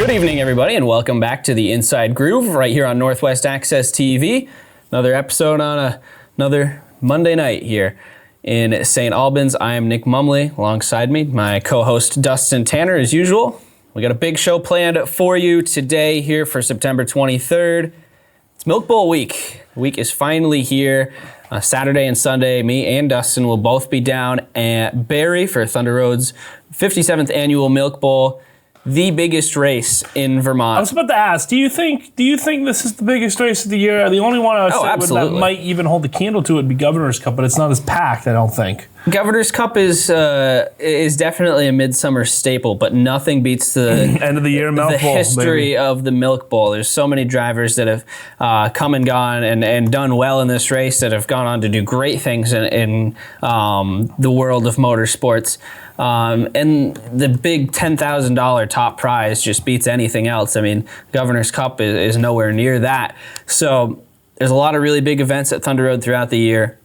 Good evening, everybody, and welcome back to the Inside Groove right here on Northwest Access TV. Another episode on another Monday night here in St. Albans. I am Nick Mumley. Alongside me, my co-host Dustin Tanner, as usual. We got a big show planned for you today here for September 23rd. It's Milk Bowl week. The week is finally here. Saturday and Sunday, me and Dustin will both be down at Barrie for Thunder Road's 57th annual Milk Bowl. The biggest race in Vermont. I was about to ask, do you think this is the biggest race of the year? The only one I would say that might even hold the candle to it would be Governor's Cup, but it's not as packed, I don't think. Governor's Cup is definitely a midsummer staple, but nothing beats the end of the year Milk Bowl. The history of the Milk Bowl. There's so many drivers that have come and gone and done well in this race that have gone on to do great things in the world of motorsports. And the big $10,000 top prize just beats anything else. I mean, Governor's Cup is nowhere near that. So there's a lot of really big events at Thunder Road throughout the year.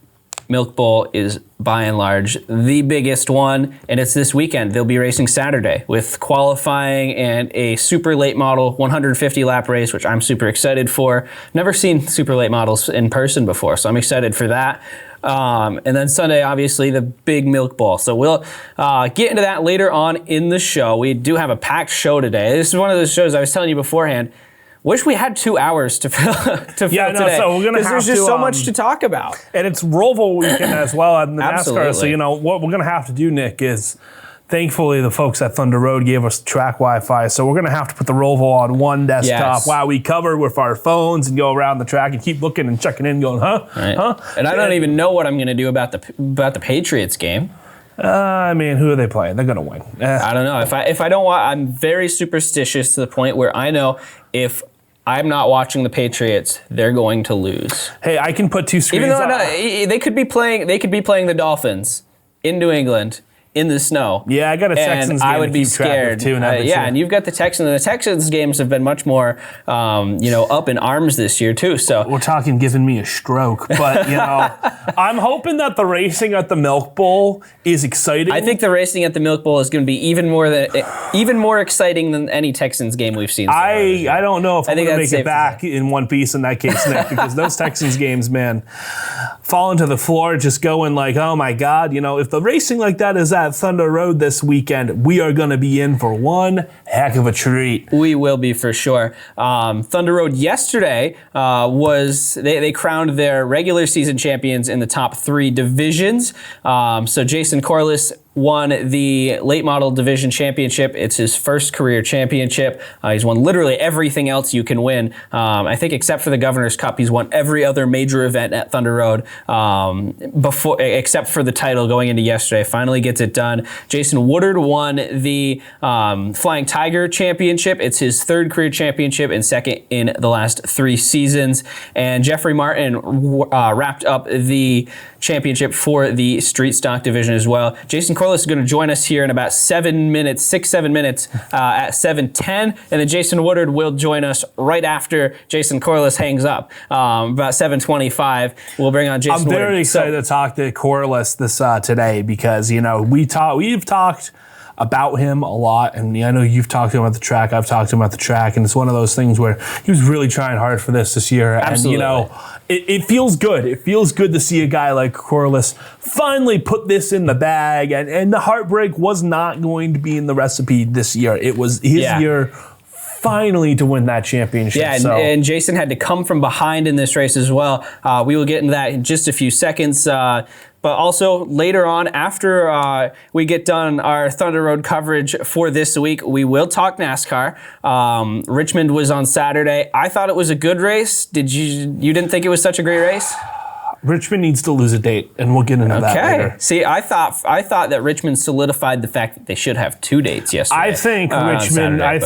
Milk Bowl is, by and large, the biggest one, and it's this weekend. They'll be racing Saturday with qualifying and a super late model 150-lap race, which I'm super excited for. Never seen super late models in person before, so I'm excited for that. And then Sunday, obviously, the big Milk Bowl. So we'll get into that later on in the show. We do have a packed show today. This is one of those shows I was telling you beforehand. Wish we had 2 hours to fill today. So we're gonna have there's just so much to talk about. And it's Roval weekend as well in the Absolutely. NASCAR. So what we're gonna have to do, Nick, is thankfully the folks at Thunder Road gave us track Wi-Fi, so we're gonna have to put the Roval on one desktop while we cover with our phones and go around the track and keep looking and checking in, going, Right. huh? And I don't even know what I'm gonna do about the Patriots game. Who are they playing? They're gonna win. I don't know. If I don't watch, I'm very superstitious to the point where I know if I'm not watching the Patriots, they're going to lose. Hey, I can put two screens Even though on. they could be playing the Dolphins in New England in the snow. Yeah, I got a Texans game I would to be keep track of scared too. And you've got the Texans. And the Texans games have been much more, up in arms this year too. So we're talking giving me a stroke, but I'm hoping that the racing at the Milk Bowl is exciting. I think the racing at the Milk Bowl is going to be even more exciting than any Texans game we've seen. I don't know if I'm going to make it back in one piece in that case, Nick, because those Texans games, man, falling to the floor, just going like, oh my God, if the racing like that is at Thunder Road this weekend, we are going to be in for one heck of a treat. We will be for sure. Thunder Road yesterday they crowned their regular season champions in the top 3 divisions. So Jason Corliss won the late model division championship. It's his first career championship. He's won literally everything else you can win. I think except for the Governor's Cup, he's won every other major event at Thunder Road except for the title going into yesterday. Finally gets it done. Jason Woodard won the Flying Tiger championship. It's his 3rd career championship and 2nd in the last 3 seasons. And Jeffrey Martin wrapped up the championship for the street stock division as well. Jason Corliss is going to join us here in about 7 minutes at 7:10, and then Jason Woodard will join us right after Jason Corliss hangs up. About 7:25, we'll bring on Jason Woodard. I'm very excited to talk to Corliss today because we've talked about him a lot, and I know you've talked to him at the track, I've talked to him at the track, and it's one of those things where he was really trying hard for this year. Absolutely. And it feels good. It feels good to see a guy like Corliss finally put this in the bag, and the heartbreak was not going to be in the recipe this year. It was his year finally to win that championship. Yeah, and Jason had to come from behind in this race as well. We will get into that in just a few seconds. But also later on, after we get done our Thunder Road coverage for this week, we will talk NASCAR. Richmond was on Saturday. I thought it was a good race. You didn't think it was such a great race? Richmond needs to lose a date, and we'll get into that later. See, I thought that Richmond solidified the fact that they should have 2 dates yesterday. I think I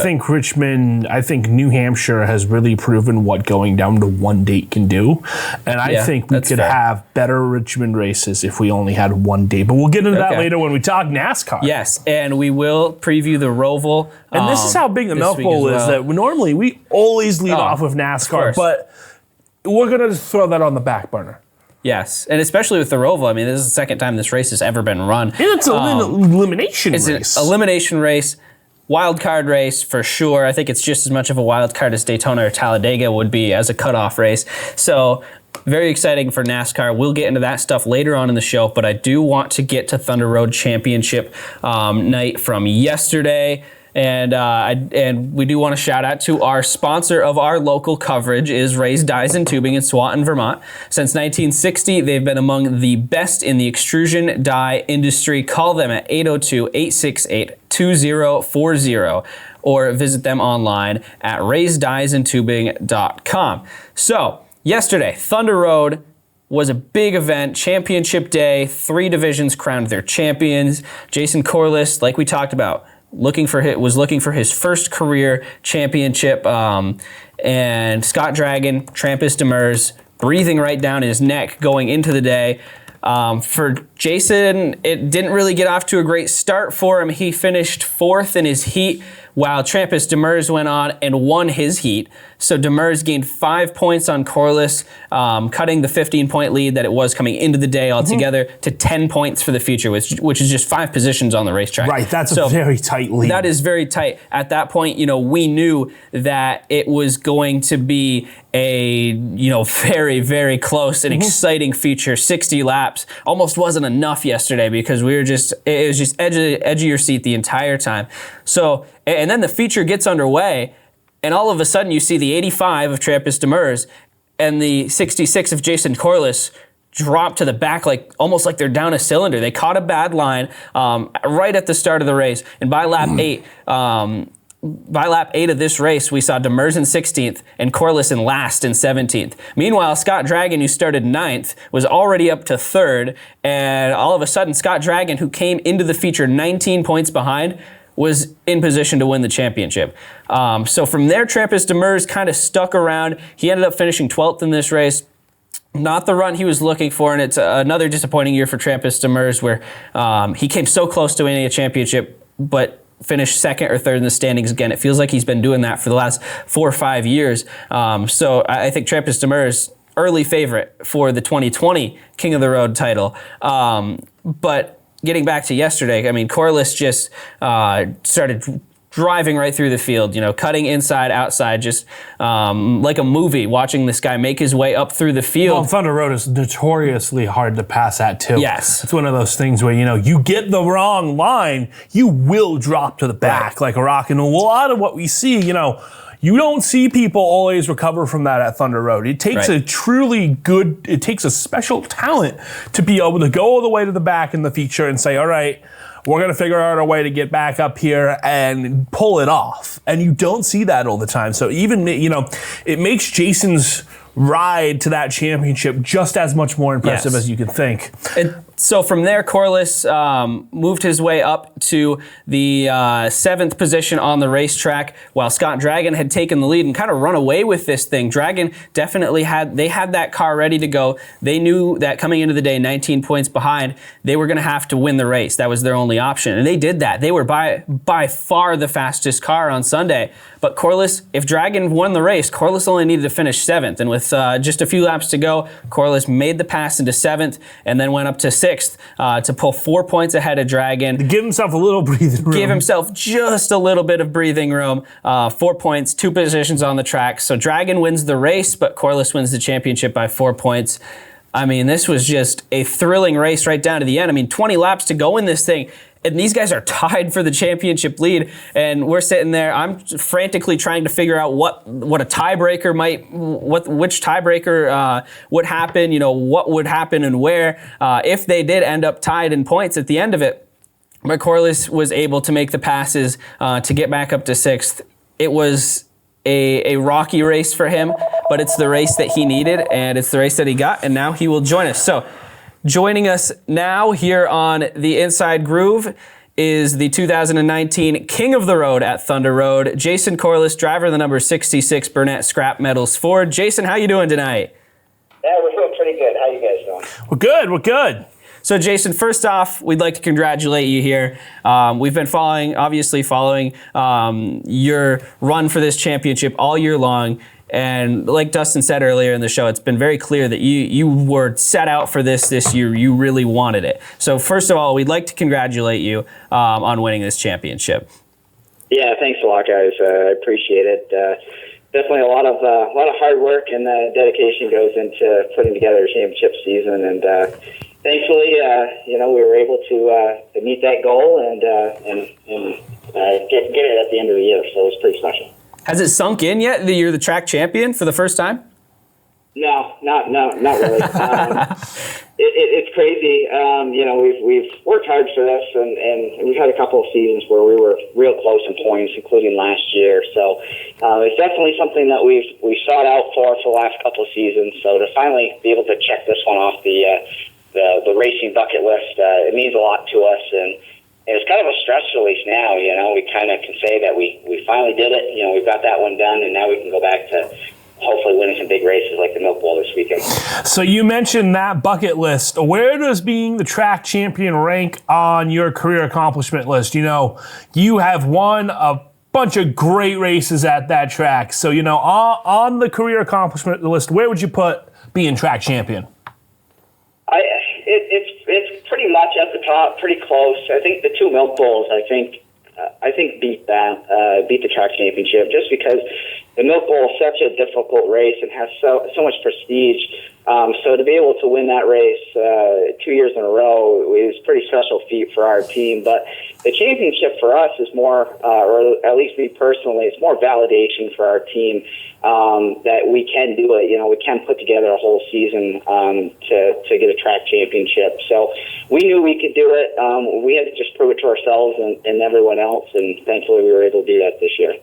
think New Hampshire has really proven what going down to 1 date can do, and I think we could have better Richmond races if we only had 1 date. But we'll get into that later when we talk NASCAR. Yes, and we will preview the Roval. And this is how big the Milk Bowl is. That normally we always lead off with NASCAR, but we're going to throw that on the back burner. Yes, and especially with the Roval. I mean, this is the second time this race has ever been run. And it's an elimination race. It's an elimination race. wild card race for sure. I think it's just as much of a wild card as Daytona or Talladega would be as a cutoff race. So very exciting for NASCAR. We'll get into that stuff later on in the show, but I do want to get to Thunder Road Championship night from yesterday. And we do want to shout out to our sponsor of our local coverage is Ray's Dyes and Tubing in Swanton, Vermont. Since 1960, they've been among the best in the extrusion dye industry. Call them at 802-868-2040 or visit them online at raysdyesandtubing.com. So yesterday, Thunder Road was a big event, championship day. 3 divisions crowned their champions. Jason Corliss, like we talked about, was looking for his first career championship, and Scott Dragon, Trampus Demers, breathing right down his neck going into the day. For Jason, it didn't really get off to a great start for him. He finished 4th in his heat, while Trampus Demers went on and won his heat. So Demers gained 5 points on Corliss, cutting the 15-point lead that it was coming into the day altogether to 10 points for the future, which is just 5 positions on the racetrack. Right, that's a very tight lead. That is very tight. At that point, we knew that it was going to be a, very, very close and exciting feature. 60 laps almost wasn't enough yesterday because it was just edge of your seat the entire time. So, and then the feature gets underway, and all of a sudden you see the 85 of Trampus Demers and the 66 of Jason Corliss drop to the back, almost like they're down a cylinder. They caught a bad line right at the start of the race, and by lap 8, of this race, we saw Demers in 16th and Corliss in last in 17th. Meanwhile, Scott Dragon, who started 9th, was already up to 3rd, and all of a sudden, Scott Dragon, who came into the feature 19 points behind, was in position to win the championship. So from there, Trampus Demers kind of stuck around. He ended up finishing 12th in this race. Not the run he was looking for, and it's another disappointing year for Trampus Demers where he came so close to winning a championship, but finished 2nd or 3rd in the standings again. It feels like he's been doing that for the last 4 or 5 years. So I think Trampus Demers, early favorite for the 2020 King of the Road title. But getting back to yesterday, Corliss just started driving right through the field, cutting inside, outside, just like a movie, watching this guy make his way up through the field. Well, Thunder Road is notoriously hard to pass at, too. Yes. It's one of those things where, you get the wrong line, you will drop to the back like a rock. And a lot of what we see, you don't see people always recover from that at Thunder Road. It takes it takes a special talent to be able to go all the way to the back in the feature and say, all right, we're going to figure out a way to get back up here and pull it off. And you don't see that all the time. So even, it makes Jason's ride to that championship just as much more impressive as you can think. So from there, Corliss moved his way up to the 7th position on the racetrack, while Scott Dragon had taken the lead and kind of run away with this thing. Dragon definitely had that car ready to go. They knew that coming into the day, 19 points behind, they were going to have to win the race. That was their only option, and they did that. They were by far the fastest car on Sunday. But Corliss, if Dragon won the race, Corliss only needed to finish 7th, and with just a few laps to go, Corliss made the pass into 7th and then went up to 6th to pull 4 points ahead of Dragon. To give himself a little breathing room. Give himself just a little bit of breathing room. 4 points, 2 positions on the track. So Dragon wins the race, but Corliss wins the championship by 4 points. This was just a thrilling race right down to the end. 20 laps to go in this thing. And these guys are tied for the championship lead, and we're sitting there. I'm frantically trying to figure out what a tiebreaker which tiebreaker would happen. What would happen and where if they did end up tied in points at the end of it. But Corliss was able to make the passes to get back up to 6th. It was a rocky race for him, but it's the race that he needed, and it's the race that he got, and now he will join us. So, joining us now here on the Inside Groove is the 2019 King of the Road at Thunder Road, Jason Corliss, driver of the number 66 Burnett Scrap Metals Ford. Jason, how you doing tonight? Yeah, we're feeling pretty good. How you guys doing? We're good. So, Jason, first off, we'd like to congratulate you here. We've been following your run for this championship all year long. And like Dustin said earlier in the show, it's been very clear that you were set out for this year. You really wanted it. So first of all, we'd like to congratulate you on winning this championship. Yeah, thanks a lot, guys. I appreciate it. Definitely a lot of hard work and dedication goes into putting together a championship season, and thankfully, we were able to meet that goal and get it at the end of the year. So it was pretty special. Has it sunk in yet that you're the track champion for the first time? No, not really. It's crazy. We've worked hard for this, and we've had a couple of seasons where we were real close in points, including last year. So it's definitely something that we've sought out for the last couple of seasons. So to finally be able to check this one off the racing bucket list, it means a lot to us, and it's kind of a stress release now. We kind of can say that we finally did it. We've got that one done, and now we can go back to hopefully winning some big races like the Milk Bowl this weekend. So you mentioned that bucket list. Where does being the track champion rank on your career accomplishment list? You have won a bunch of great races at that track. So, on the career accomplishment list, where would you put being track champion? It's pretty much at the top, pretty close. I think the two Milk Bowls, I think beat the track championship, just because the Milk Bowl is such a difficult race and has so much prestige. So to be able to win that race 2 years in a row is a pretty special feat for our team. But the championship for us is more, or at least me personally, it's more validation for our team that we can do it. We can put together a whole season to get a track championship. So we knew we could do it. We had to just prove it to ourselves and everyone else, and thankfully we were able to do that this year.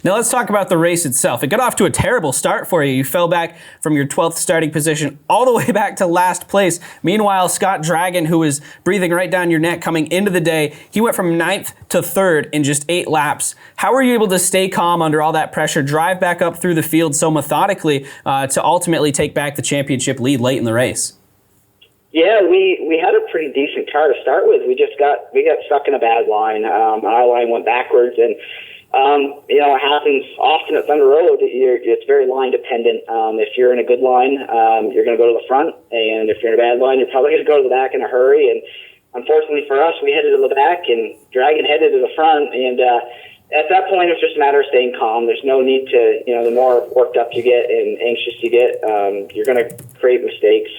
Now let's talk about the race itself. It got off to a terrible start for you. You fell back from your 12th starting position all the way back to last place. Meanwhile, Scott Dragon, who was breathing right down your neck coming into the day, he went from 9th to 3rd in just 8 laps. How were you able to stay calm under all that pressure, drive back up through the field so methodically to ultimately take back the championship lead late in the race? Yeah, we had a pretty decent car to start with. We got stuck in a bad line. Our line went backwards, and it happens often at Thunder Road. It's very line dependent. If you're in a good line, you're going to go to the front, and if you're in a bad line, you're probably going to go to the back in a hurry. And unfortunately for us, we headed to the back, and Dragon headed to the front. And at that point, it's just a matter of staying calm. There's no need to, the more worked up you get and anxious you get, you're going to create mistakes.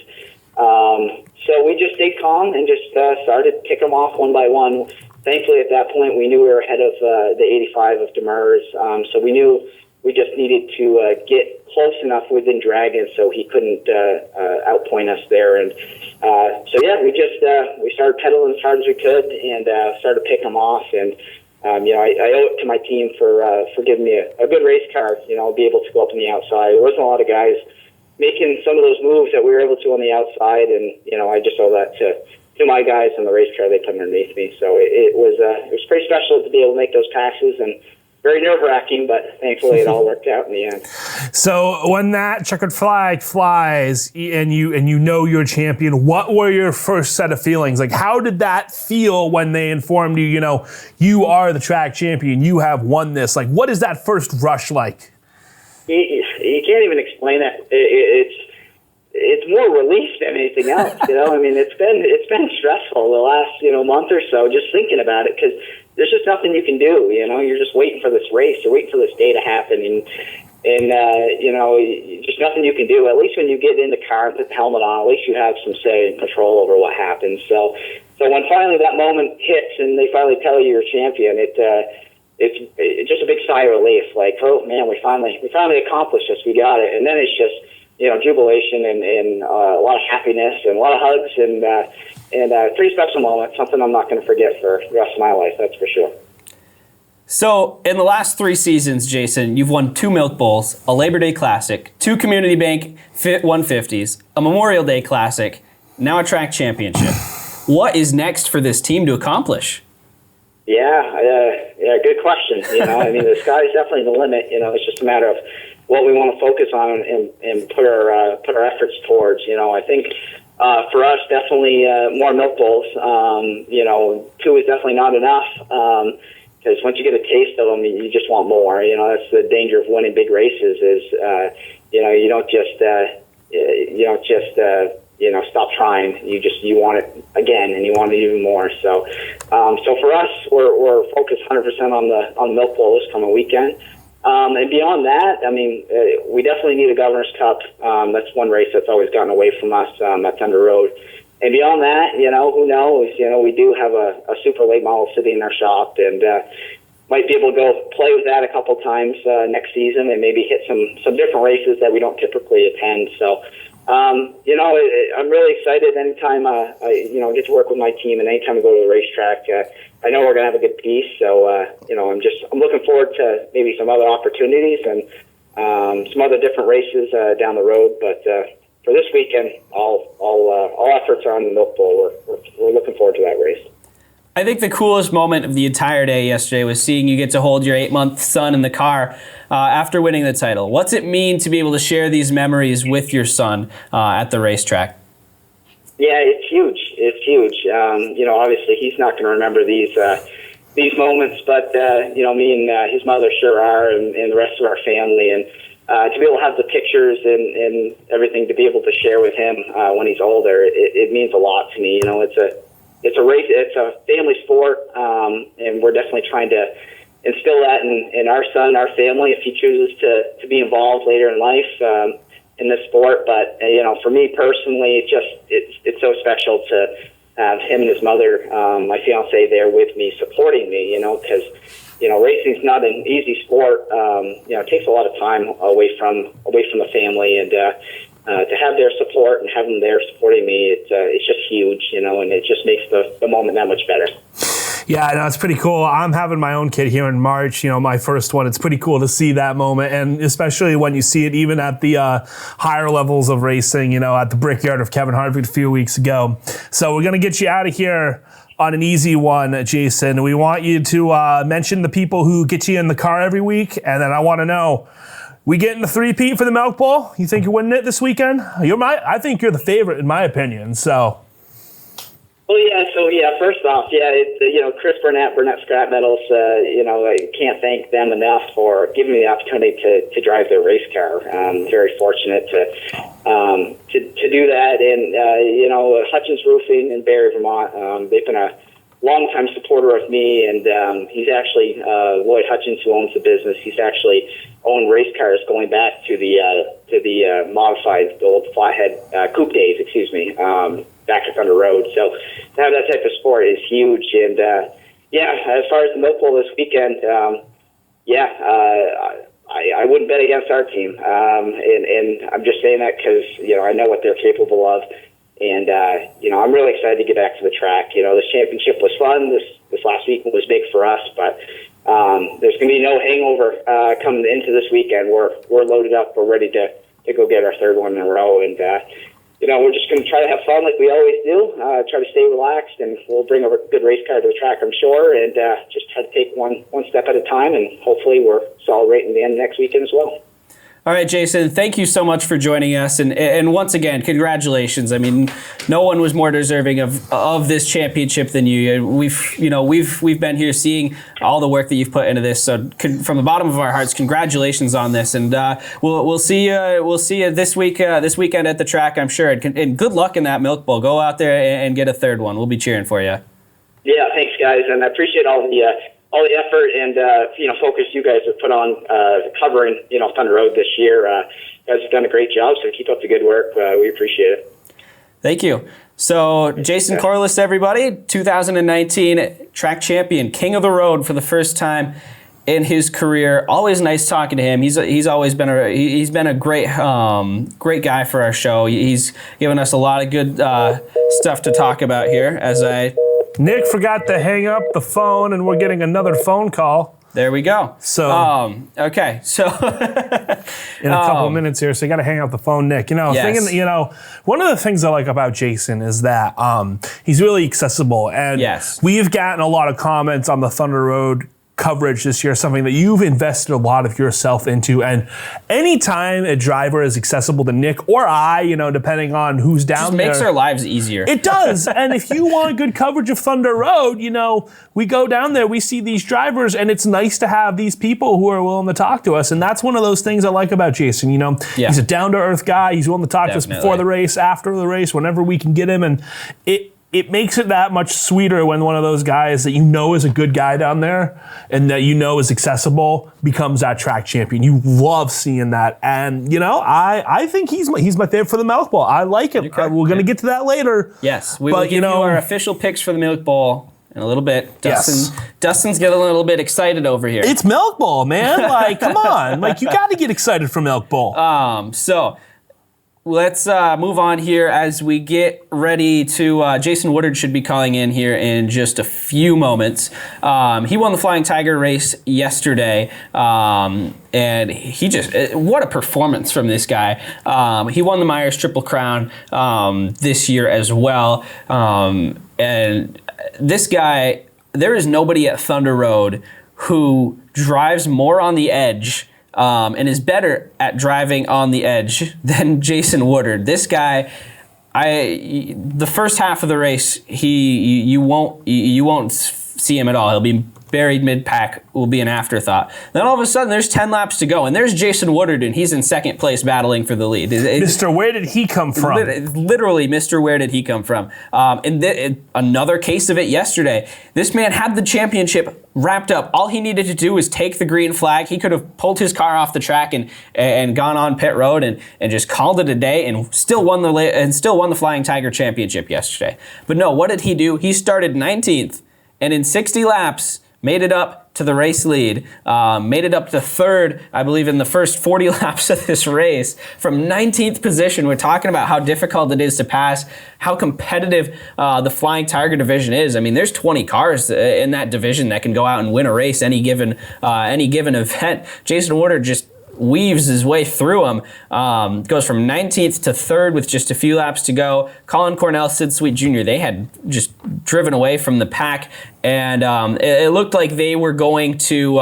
So we just stayed calm and just started to pick them off one by one. Thankfully, at that point, we knew we were ahead of the 85 of Demers, so we knew we just needed to get close enough within Dragon so he couldn't outpoint us there. And we started pedaling as hard as we could and started picking them off. And I owe it to my team for giving me a good race car. I'll be able to go up on the outside. There wasn't a lot of guys making some of those moves that we were able to on the outside, and I just owe that to my guys in the race car. They come underneath me, so it was pretty special to be able to make those passes, and very nerve-wracking, but thankfully it all worked out in the end. So when that checkered flag flies and you know you're champion, what were your first set of feelings? Like, how did that feel when they informed you, you are the track champion, you have won this? Like, what is that first rush like? You can't even explain it. It's more relief than anything else. It's been stressful the last month or so just thinking about it, because there's just nothing you can do. You're just waiting for this race. You're waiting for this day to happen, and just nothing you can do. At least when you get in the car and put the helmet on, at least you have some say and control over what happens. So when finally that moment hits and they finally tell you you're champion, it's just a big sigh of relief. Like, oh man, we finally accomplished this. We got it. And then it's just jubilation and a lot of happiness and a lot of hugs and a pretty special moment. Something I'm not going to forget for the rest of my life. That's for sure. So in the last 3 seasons, Jason, you've won 2 Milk Bowls, a Labor Day Classic, 2 Community Bank 150s, a Memorial Day Classic, now a track championship. What is next for this team to accomplish? Yeah, good question. The sky is definitely the limit. It's just a matter of what we want to focus on and put our efforts towards. I think for us, definitely more Milk Bowls. 2 is definitely not enough, because once you get a taste of them, you just want more. That's the danger of winning big races. Is you don't just stop trying. You want it again, and you want it even more. So for us, we're focused 100% on the Milk Bowl this coming weekend. And beyond that, I mean, we definitely need a Governor's Cup. That's one race that's always gotten away from us at Thunder Road. And beyond that, who knows? We do have a super late model sitting in our shop, and might be able to go play with that a couple times next season, and maybe hit some different races that we don't typically attend. So, I'm really excited anytime I get to work with my team, and anytime we go to the racetrack. I know we're going to have a good piece, so I'm looking forward to maybe some other opportunities and some other different races down the road. But for this weekend, all efforts are on the Milk Bowl. We're looking forward to that race. I think the coolest moment of the entire day yesterday was seeing you get to hold your 8-month son in the car after winning the title. What's it mean to be able to share these memories with your son at the racetrack? Yeah, it's huge. It's huge. Obviously he's not going to remember these moments, but me and his mother sure are, and the rest of our family, and to be able to have the pictures and everything to be able to share with him when he's older, it means a lot to me. It's a race. It's a family sport, and we're definitely trying to instill that in our son, our family, if he chooses to be involved later in life in this sport. But for me personally, it's so special to have him and his mother, my fiance, there with me, supporting me. Because racing's not an easy sport. It takes a lot of time away from the family, and to have their support and have them there supporting me, it's just huge, and it just makes the moment that much better. Yeah, no, it's pretty cool. I'm having my own kid here in March, my first one. It's pretty cool to see that moment, and especially when you see it even at the higher levels of racing, at the Brickyard of Kevin Harvick a few weeks ago. So we're going to get you out of here on an easy one, Jason. We want you to mention the people who get you in the car every week, and then I want to know, we getting the three-peat for the Milk Bowl? You think you're winning it this weekend? I think you're the favorite in my opinion, so... Well, first off, Chris Burnett Scrap Metals, I can't thank them enough for giving me the opportunity to drive their race car. I'm very fortunate to do that. And, Hutchins Roofing in Barrie, Vermont, they've been a longtime supporter of me, and he's actually, Lloyd Hutchins, who owns the business, he's actually owned race cars going back to the modified, the old flathead coupe days, back at Thunder Road. So to have that type of sport is huge. And as far as the Milk Bowl this weekend, I wouldn't bet against our team. And I'm just saying that because I know what they're capable of. And I'm really excited to get back to the track. This championship was fun. This last week was big for us, but there's going to be no hangover coming into this weekend. We're loaded up. We're ready to go get our third one in a row. And we're just going to try to have fun like we always do, try to stay relaxed, and we'll bring a good race car to the track, I'm sure, and just try to take one step at a time, and hopefully we're solid right in the end next weekend as well. All right, Jason, thank you so much for joining us, and once again, congratulations. I mean, no one was more deserving of this championship than you. We've been here seeing all the work that you've put into this. So, from the bottom of our hearts, congratulations on this, and we'll see you this weekend at the track, I'm sure. And good luck in that Milk Bowl. Go out there and get a third one. We'll be cheering for you. Yeah, thanks, guys, and I appreciate all the effort and focus you guys have put on covering Thunder Road this year. You guys have done a great job, so keep up the good work. We appreciate it. Thank you. So Jason Corliss, everybody, 2019 track champion, king of the road for the first time in his career. Always nice talking to him. He's always been a great guy for our show. He's given us a lot of good stuff to talk about here. Nick forgot to hang up the phone, and we're getting another phone call. There we go. So okay, so in a couple of minutes here, so you got to hang up the phone, Nick. Yes. One of the things I like about Jason is that he's really accessible, and we've gotten a lot of comments on the Thunder Road coverage this year, something that you've invested a lot of yourself into. And anytime a driver is accessible to Nick or I, depending on who's down there. It makes our lives easier. It does. And if you want good coverage of Thunder Road, we go down there, we see these drivers, and it's nice to have these people who are willing to talk to us. And that's one of those things I like about Jason. He's a down-to-earth guy. He's willing to talk to us before the race, after the race, whenever we can get him. And it makes it that much sweeter when one of those guys that is a good guy down there and that is accessible becomes that track champion. You love seeing that. And, I think he's my favorite for the Milk Bowl. I like it. We're going to get to that later. Yes, we will give you our official picks for the Milk Bowl in a little bit. Dustin's getting a little bit excited over here. It's Milk Bowl, man. Come on. You got to get excited for Milk Bowl. So let's move on here as we get ready to. Jason Woodard should be calling in here in just a few moments. He won the Flying Tiger race yesterday, and he just what a performance from this guy. He won the Myers Triple Crown this year as well, and this guy, there is nobody at Thunder Road who drives more on the edge and is better at driving on the edge than Jason Woodard. This guy, the first half of the race, you won't see him at all. He'll be buried mid-pack, will be an afterthought. Then all of a sudden, there's 10 laps to go, and there's Jason Woodard, and he's in second place battling for the lead. Mr. Where did he come from? Literally, Mr. Where did he come from? Another case of it yesterday. This man had the championship wrapped up. All he needed to do was take the green flag. He could have pulled his car off the track and gone on pit road and just called it a day and still won the Flying Tiger Championship yesterday. But no, what did he do? He started 19th, and in 60 laps, made it up to the race lead, made it up to third, I believe, in the first 40 laps of this race. From 19th position, we're talking about how difficult it is to pass, how competitive the Flying Tiger division is. I mean, there's 20 cars in that division that can go out and win a race any given event. Jason Woodard just weaves his way through them, goes from 19th to 3rd with just a few laps to go. Colin Cornell, Sid Sweet Jr., they had just driven away from the pack, and it looked like they were going to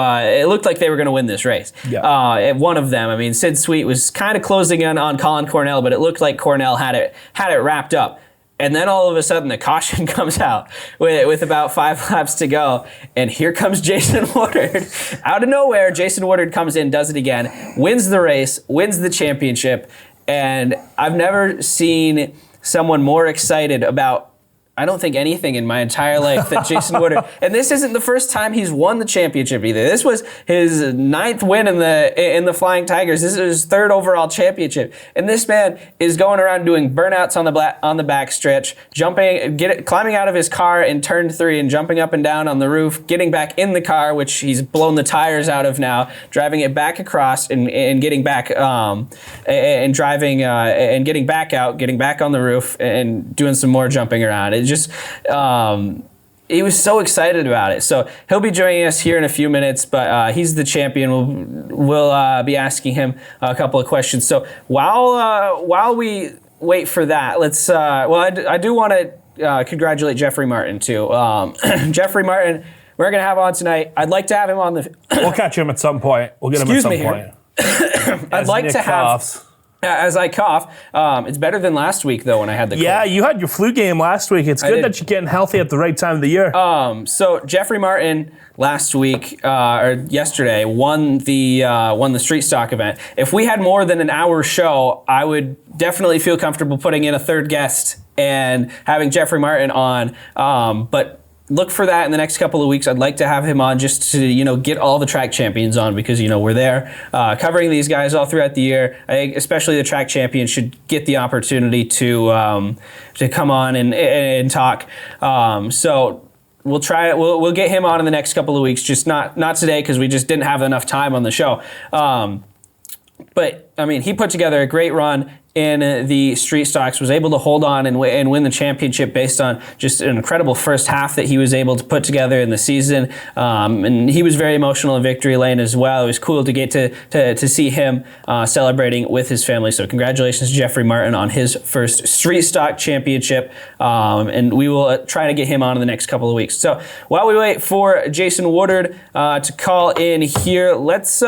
win this race. Yeah. One of them, I mean, Sid Sweet was kind of closing in on Colin Cornell, but it looked like Cornell had it wrapped up. And then all of a sudden the caution comes out with about 5 laps to go. And here comes Jason Woodard. Out of nowhere, Jason Woodard comes in, does it again, wins the race, wins the championship. And I've never seen someone more excited about, I don't think, anything in my entire life than Jason Woodard. And this isn't the first time he's won the championship either. This was his 9th win in the Flying Tigers. This is his 3rd overall championship. And this man is going around doing burnouts on the back stretch, climbing out of his car in turn 3 and jumping up and down on the roof, getting back in the car, which he's blown the tires out of now, driving it back across and getting back and driving and getting back out, getting back on the roof and doing some more jumping around. He was so excited about it. So he'll be joining us here in a few minutes, but he's the champion. We'll be asking him a couple of questions. So while we wait for that, let's. I do want to congratulate Jeffrey Martin too. Jeffrey Martin, we're gonna have on tonight. I'd like to have him on the. We'll catch him at some point. We'll get him at some point. I'd like to have. As I cough, it's better than last week though when I had the cold. Yeah, you had your flu game last week. It's good that you're getting healthy at the right time of the year. So Jeffrey Martin last week or yesterday won the street stock event. If we had more than an hour show, I would definitely feel comfortable putting in a third guest and having Jeffrey Martin on. But look for that in the next couple of weeks. I'd like to have him on just to, get all the track champions on because, we're there covering these guys all throughout the year. I think especially the track champions should get the opportunity to come on and talk. So we'll try it. We'll get him on in the next couple of weeks, just not today because we just didn't have enough time on the show. But, I mean, he put together a great run in the street stocks, was able to hold on and win the championship based on just an incredible first half that he was able to put together in the season. And he was very emotional in victory lane as well. It was cool to get to see him celebrating with his family. So congratulations to Jeffrey Martin on his first street stock championship. And we will try to get him on in the next couple of weeks. So while we wait for Jason Woodard to call in here, let's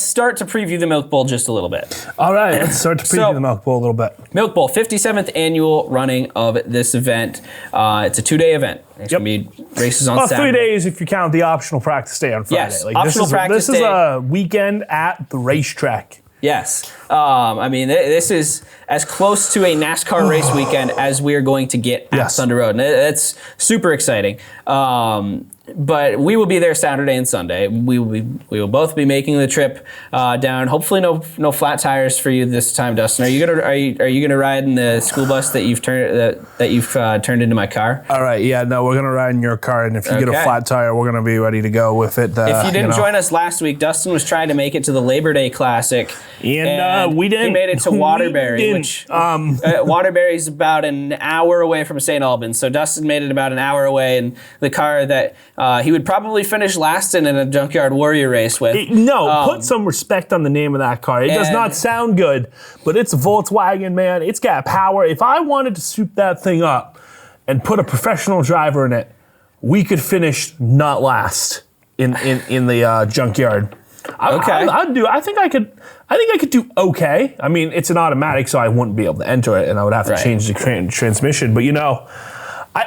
start to preview the Milk Bowl just a little bit. All right, let's start to preview the Milk Bowl a little bit. Milk Bowl, 57th annual running of this event. It's a 2-day event. There's going to be races on Saturday. 3 days if you count the optional practice day on Friday. Yes, optional practice day. This is a weekend at the racetrack. Yes. I mean, this is as close to a NASCAR race weekend as we're going to get at Thunder Road. And that's super exciting. But we will be there Saturday and Sunday. We will both be making the trip down. Hopefully, no flat tires for you this time, Dustin. Are you gonna ride in the school bus that you've turned into my car? All right, yeah, no, we're gonna ride in your car, and if you get a flat tire, we're gonna be ready to go with it. If you didn't join us last week, Dustin was trying to make it to the Labor Day Classic, and we didn't. He made it to Waterbury, which Waterbury is about an hour away from St. Albans. So Dustin made it about an hour away, and the car that he would probably finish last in a Junkyard Warrior race with. Put some respect on the name of that car. It does not sound good, but it's a Volkswagen, man. It's got power. If I wanted to soup that thing up and put a professional driver in it, we could finish not last in the Junkyard. I think I could do okay. I mean, it's an automatic, so I wouldn't be able to enter it, and I would have to change the transmission. But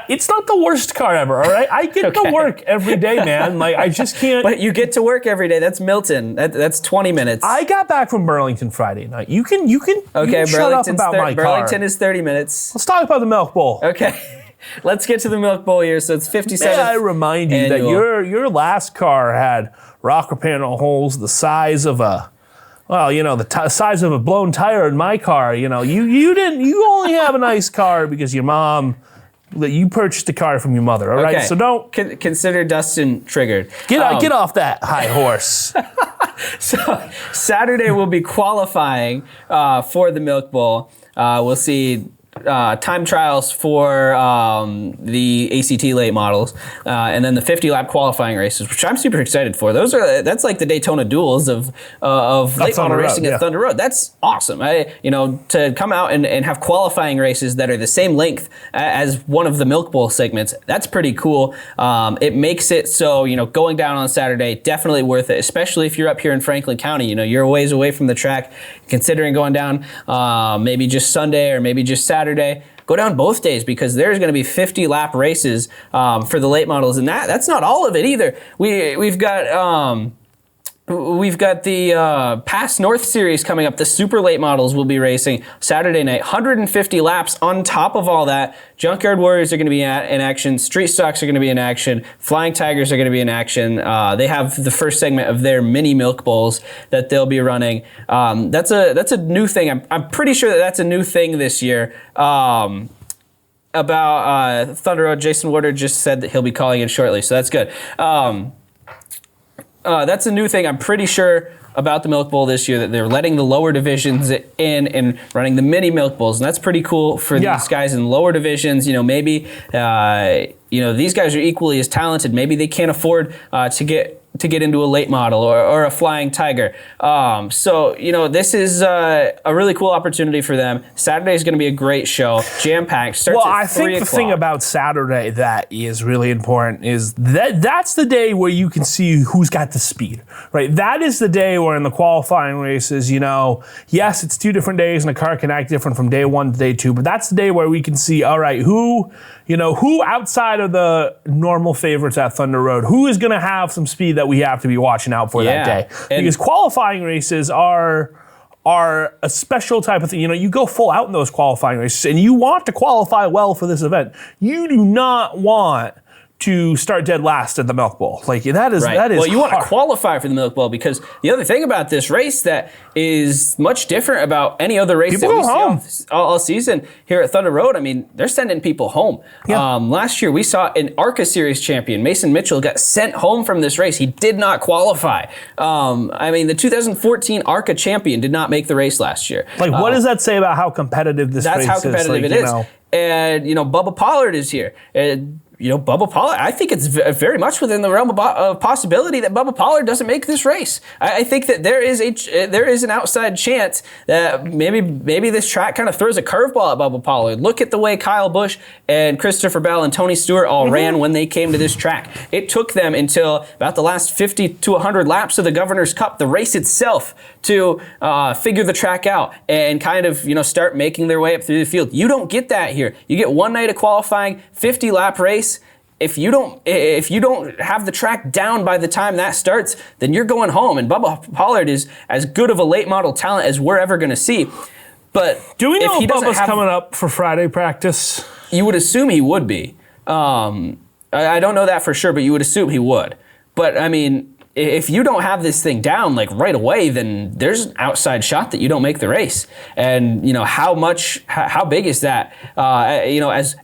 it's not the worst car ever, all right? I get to work every day, man. Like, I just can't. But you get to work every day. That's Milton. That's 20 minutes. I got back from Burlington Friday night. You can shut up about my car. Burlington is 30 minutes. Let's talk about the Milk Bowl. Okay. Let's get to the Milk Bowl here. So it's 57th. May I remind you that your last car had rocker panel holes the size of a size of a blown tire in my car. You only have a nice car because your mom. That you purchased a car from your mother, all right? So don't consider Dustin triggered. Get off that high horse. So Saturday we'll be qualifying for the Milk Bowl. We'll see time trials for the ACT late models, and then the 50-lap qualifying races, which I'm super excited for. That's like the Daytona duels of late model racing at Thunder Road. That's awesome. To come out and have qualifying races that are the same length as one of the Milk Bowl segments, that's pretty cool. It makes it so going down on Saturday definitely worth it, especially if you're up here in Franklin County. You're a ways away from the track. Considering going down maybe just Sunday or maybe just Saturday, go down both days because there's going to be 50-lap races for the late models, and that's not all of it either. We've got the Pass North Series coming up. The super late models will be racing Saturday night. 150 laps on top of all that. Junkyard Warriors are going to be in action. Street Stocks are going to be in action. Flying Tigers are going to be in action. They have the first segment of their mini Milk Bowls that they'll be running. That's a new thing. I'm pretty sure that's a new thing this year. About Thunder Road, Jason Woodard just said that he'll be calling in shortly, so that's good. That's a new thing. I'm pretty sure about the Milk Bowl this year that they're letting the lower divisions in and running the mini Milk Bowls, and that's pretty cool for these guys in lower divisions. Maybe these guys are equally as talented. Maybe they can't afford to get into a late model or a Flying Tiger. So this is a really cool opportunity for them. Saturday is going to be a great show, jam-packed. Starts at 3 o'clock. I think the thing about Saturday that is really important is that's the day where you can see who's got the speed, right? That is the day where in the qualifying races, yes, it's 2 different days and the car can act different from day 1 to day 2, but that's the day where we can see, all right, who outside of the normal favorites at Thunder Road, who is going to have some speed that we have to be watching out for that day. Because qualifying races are a special type of thing. You go full out in those qualifying races, and you want to qualify well for this event. You do not want to start dead last at the Milk Bowl. Like that is Well, you want hard. to qualify for the Milk Bowl because the other thing about this race that is much different about any other race People that we go see all season here at Thunder Road. I mean, they're sending people home. Yeah. Last year we saw an ARCA Series champion, Mason Mitchell, got sent home from this race. He did not qualify. I mean, the 2014 ARCA champion did not make the race last year. Like, what does that say about how competitive this race is? That's how competitive it is. And, Bubba Pollard is here. Bubba Pollard, I think it's very much within the realm of possibility that Bubba Pollard doesn't make this race. I think that there is an outside chance that maybe this track kind of throws a curveball at Bubba Pollard. Look at the way Kyle Busch and Christopher Bell and Tony Stewart all ran when they came to this track. It took them until about the last 50 to 100 laps of the Governor's Cup, the race itself, to figure the track out and kind of start making their way up through the field. You don't get that here. You get one night of qualifying, 50-lap race. If you don't have the track down by the time that starts, then you're going home. And Bubba Pollard is as good of a late model talent as we're ever going to see. But do we know if Bubba's coming up for Friday practice? You would assume he would be. I don't know that for sure, but you would assume he would. But I mean, if you don't have this thing down like right away, then there's an outside shot that you don't make the race. And how big is that? As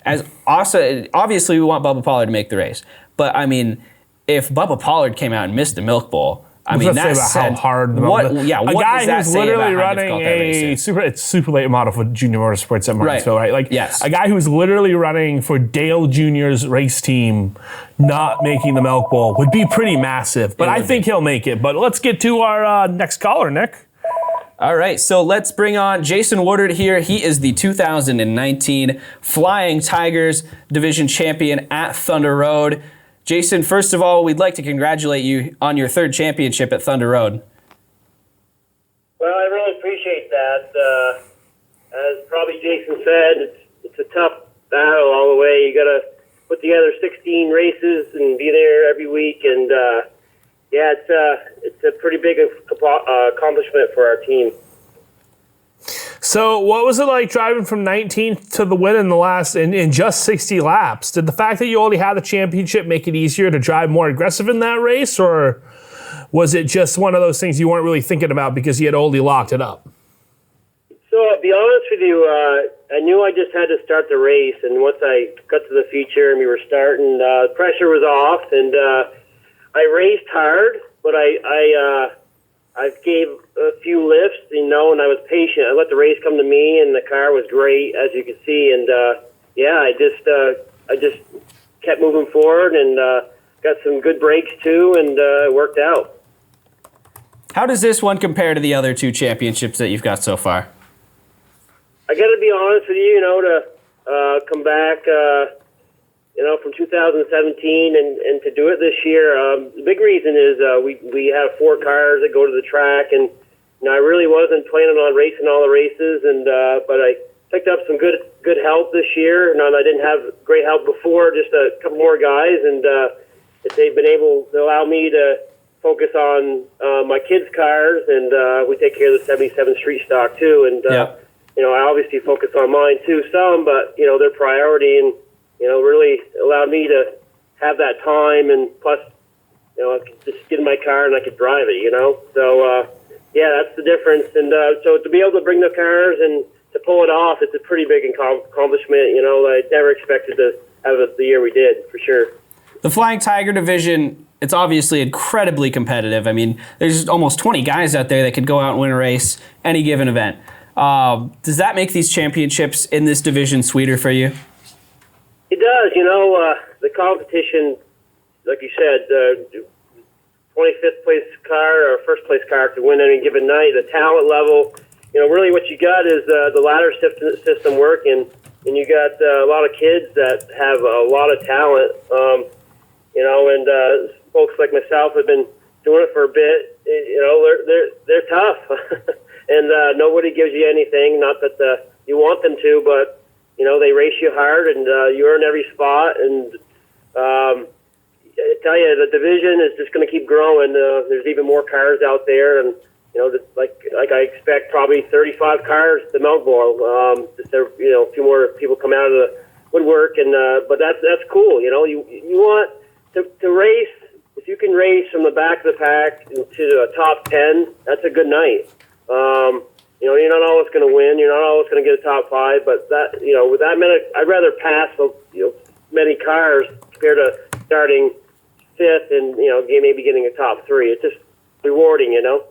also, obviously we want Bubba Pollard to make the race. But I mean, if Bubba Pollard came out and missed the Milk Bowl, that's how hard the what a guy guy who's literally running it's super late model for Junior Motorsports at Martinsville, right? Like, yes. A guy who's literally running for Dale Jr.'s race team, not making the Milk Bowl would be pretty massive. But I think he'll make it. But let's get to our next caller, Nick. All right, so let's bring on Jason Woodard here. He is the 2019 Flying Tigers Division champion at Thunder Road. Jason, first of all, we'd like to congratulate you on your third championship at Thunder Road. Well, I really appreciate that. As probably Jason said, it's a tough battle all the way. You got to put together 16 races and be there every week, and it's a pretty big accomplishment for our team. So what was it like driving from 19th to the win in just 60 laps? Did the fact that you only had the championship make it easier to drive more aggressive in that race, or was it just one of those things you weren't really thinking about because you had only locked it up? So I'll be honest with you, I knew I just had to start the race, and once I got to the feature and we were starting, pressure was off, and I raced hard, but I gave a few lifts, and I was patient. I let the race come to me, and the car was great, as you can see. And I just kept moving forward, and got some good breaks too, and it worked out. How does this one compare to the other two championships that you've got so far? I got to be honest with you, to come back, from 2017 and to do it this year. The big reason is we have 4 cars that go to the track, and I really wasn't planning on racing all the races, and but I picked up some good help this year. I didn't have great help before, just a couple more guys, and they've been able to allow me to focus on my kids' cars, and we take care of the 77 Street Stock too, and I obviously focus on mine too some, but their priority, and really allowed me to have that time, and plus, I could just get in my car and I could drive it, So, that's the difference. And so to be able to bring the cars and to pull it off, it's a pretty big accomplishment. I never expected to have it the year we did, for sure. The Flying Tiger division, it's obviously incredibly competitive. I mean, there's almost 20 guys out there that could go out and win a race any given event. Does that make these championships in this division sweeter for you? It does. The competition, like you said, 25th place car or first place car to win any given night, the talent level, really what you got is the ladder system working, and you got a lot of kids that have a lot of talent, and folks like myself have been doing it for a bit. They're tough, and nobody gives you anything, not that you want them to, but they race you hard, and you earn every spot. And I tell you, the division is just going to keep growing. There's even more cars out there, and like I expect probably 35 cars at the Milk Bowl. A few more people come out of would work. And but that's cool. You know, you want to race. If you can race from the back of the pack to the top 10, that's a good night. You know, you're not always going to win. You're not always going to get a top 5, but that, you know, with that many, I'd rather pass, many cars compared to starting 5th and, you know, maybe getting a top 3. It's just rewarding, you know.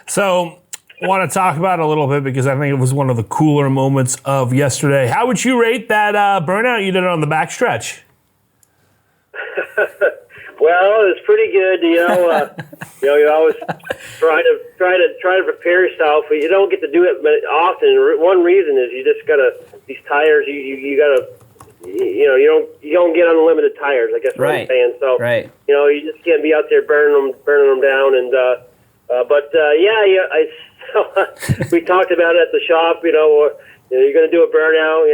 So I want to talk about it a little bit because I think it was one of the cooler moments of yesterday. How would you rate that burnout you did on the backstretch? Well, it was pretty good. You know, you always try to prepare yourself, but you don't get to do it often. One reason is you just gotta these tires. You gotta, you don't get unlimited tires. I guess what I'm saying. So you know, you just can't be out there burning them down. And we talked about it at the shop. You know, you're going to do a burnout,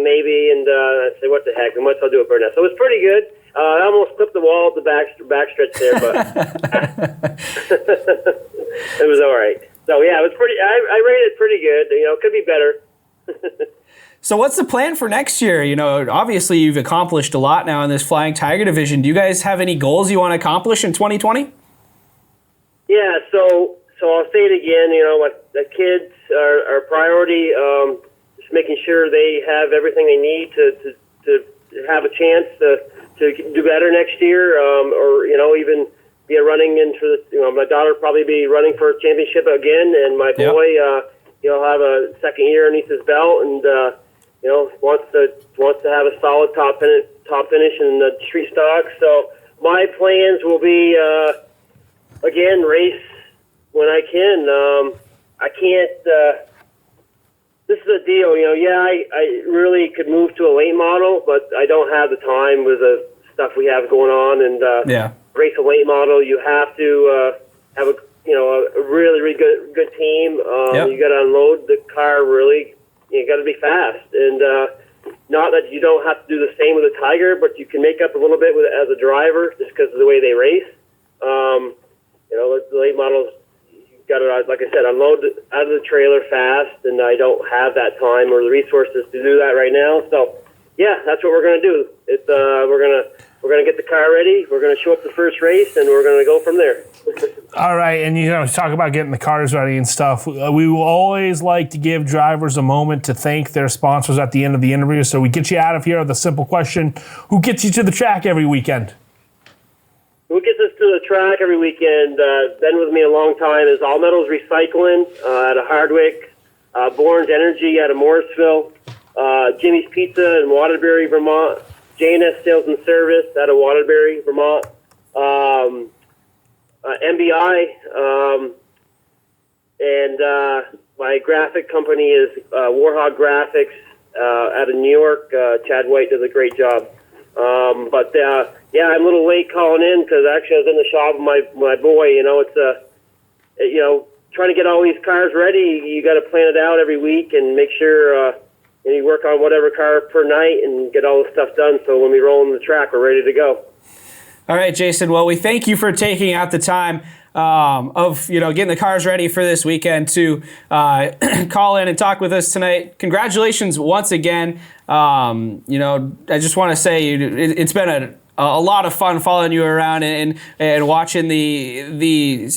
maybe. And I said, what the heck? We might as well do a burnout. So it was pretty good. I almost clipped the wall at the backstretch there, but it was all right. So, yeah, it was pretty. I rated it pretty good. You know, it could be better. So what's the plan for next year? You know, obviously you've accomplished a lot now in this Flying Tiger division. Do you guys have any goals you want to accomplish in 2020? Yeah, so I'll say it again. You know, the kids are priority. Just making sure they have everything they need to have a chance to do better next year, or even be running into my daughter will probably be running for a championship again, and my boy, he'll have a second year underneath his belt, and wants to have a solid top finish in the street stock. So my plans will be again race when I can. I can't. This is a deal, I really could move to a late model, but I don't have the time with the stuff we have going on. And race a late model, you have to have a really, really good team. You got to unload the car really. You got to be fast, and not that you don't have to do the same with a Tiger, but you can make up a little bit with it as a driver just because of the way they race. The late models. Got to, like I said, unload out of the trailer fast, and I don't have that time or the resources to do that right now. So, yeah, that's what we're going to do. It's we're gonna get the car ready. We're going to show up the first race, and we're going to go from there. All right, and talk about getting the cars ready and stuff. We will always like to give drivers a moment to thank their sponsors at the end of the interview. So we get you out of here with a simple question: who gets you to the track every weekend? Who gets us to the track every weekend? Been with me a long time is All Metals Recycling out of Hardwick, Bourne's Energy out of Morrisville, Jimmy's Pizza in Waterbury, Vermont, JNS Sales and Service out of Waterbury, Vermont, MBI, and my graphic company is Warhog Graphics out of New York. Chad White does a great job. I'm a little late calling in because actually I was in the shop with my boy. It's trying to get all these cars ready. You got to plan it out every week and make sure you work on whatever car per night and get all the stuff done. So when we roll on the track, we're ready to go. All right, Jason. Well, we thank you for taking out the time of getting the cars ready for this weekend to call in and talk with us tonight. Congratulations once again. I just want to say it's been a lot of fun following you around and watching the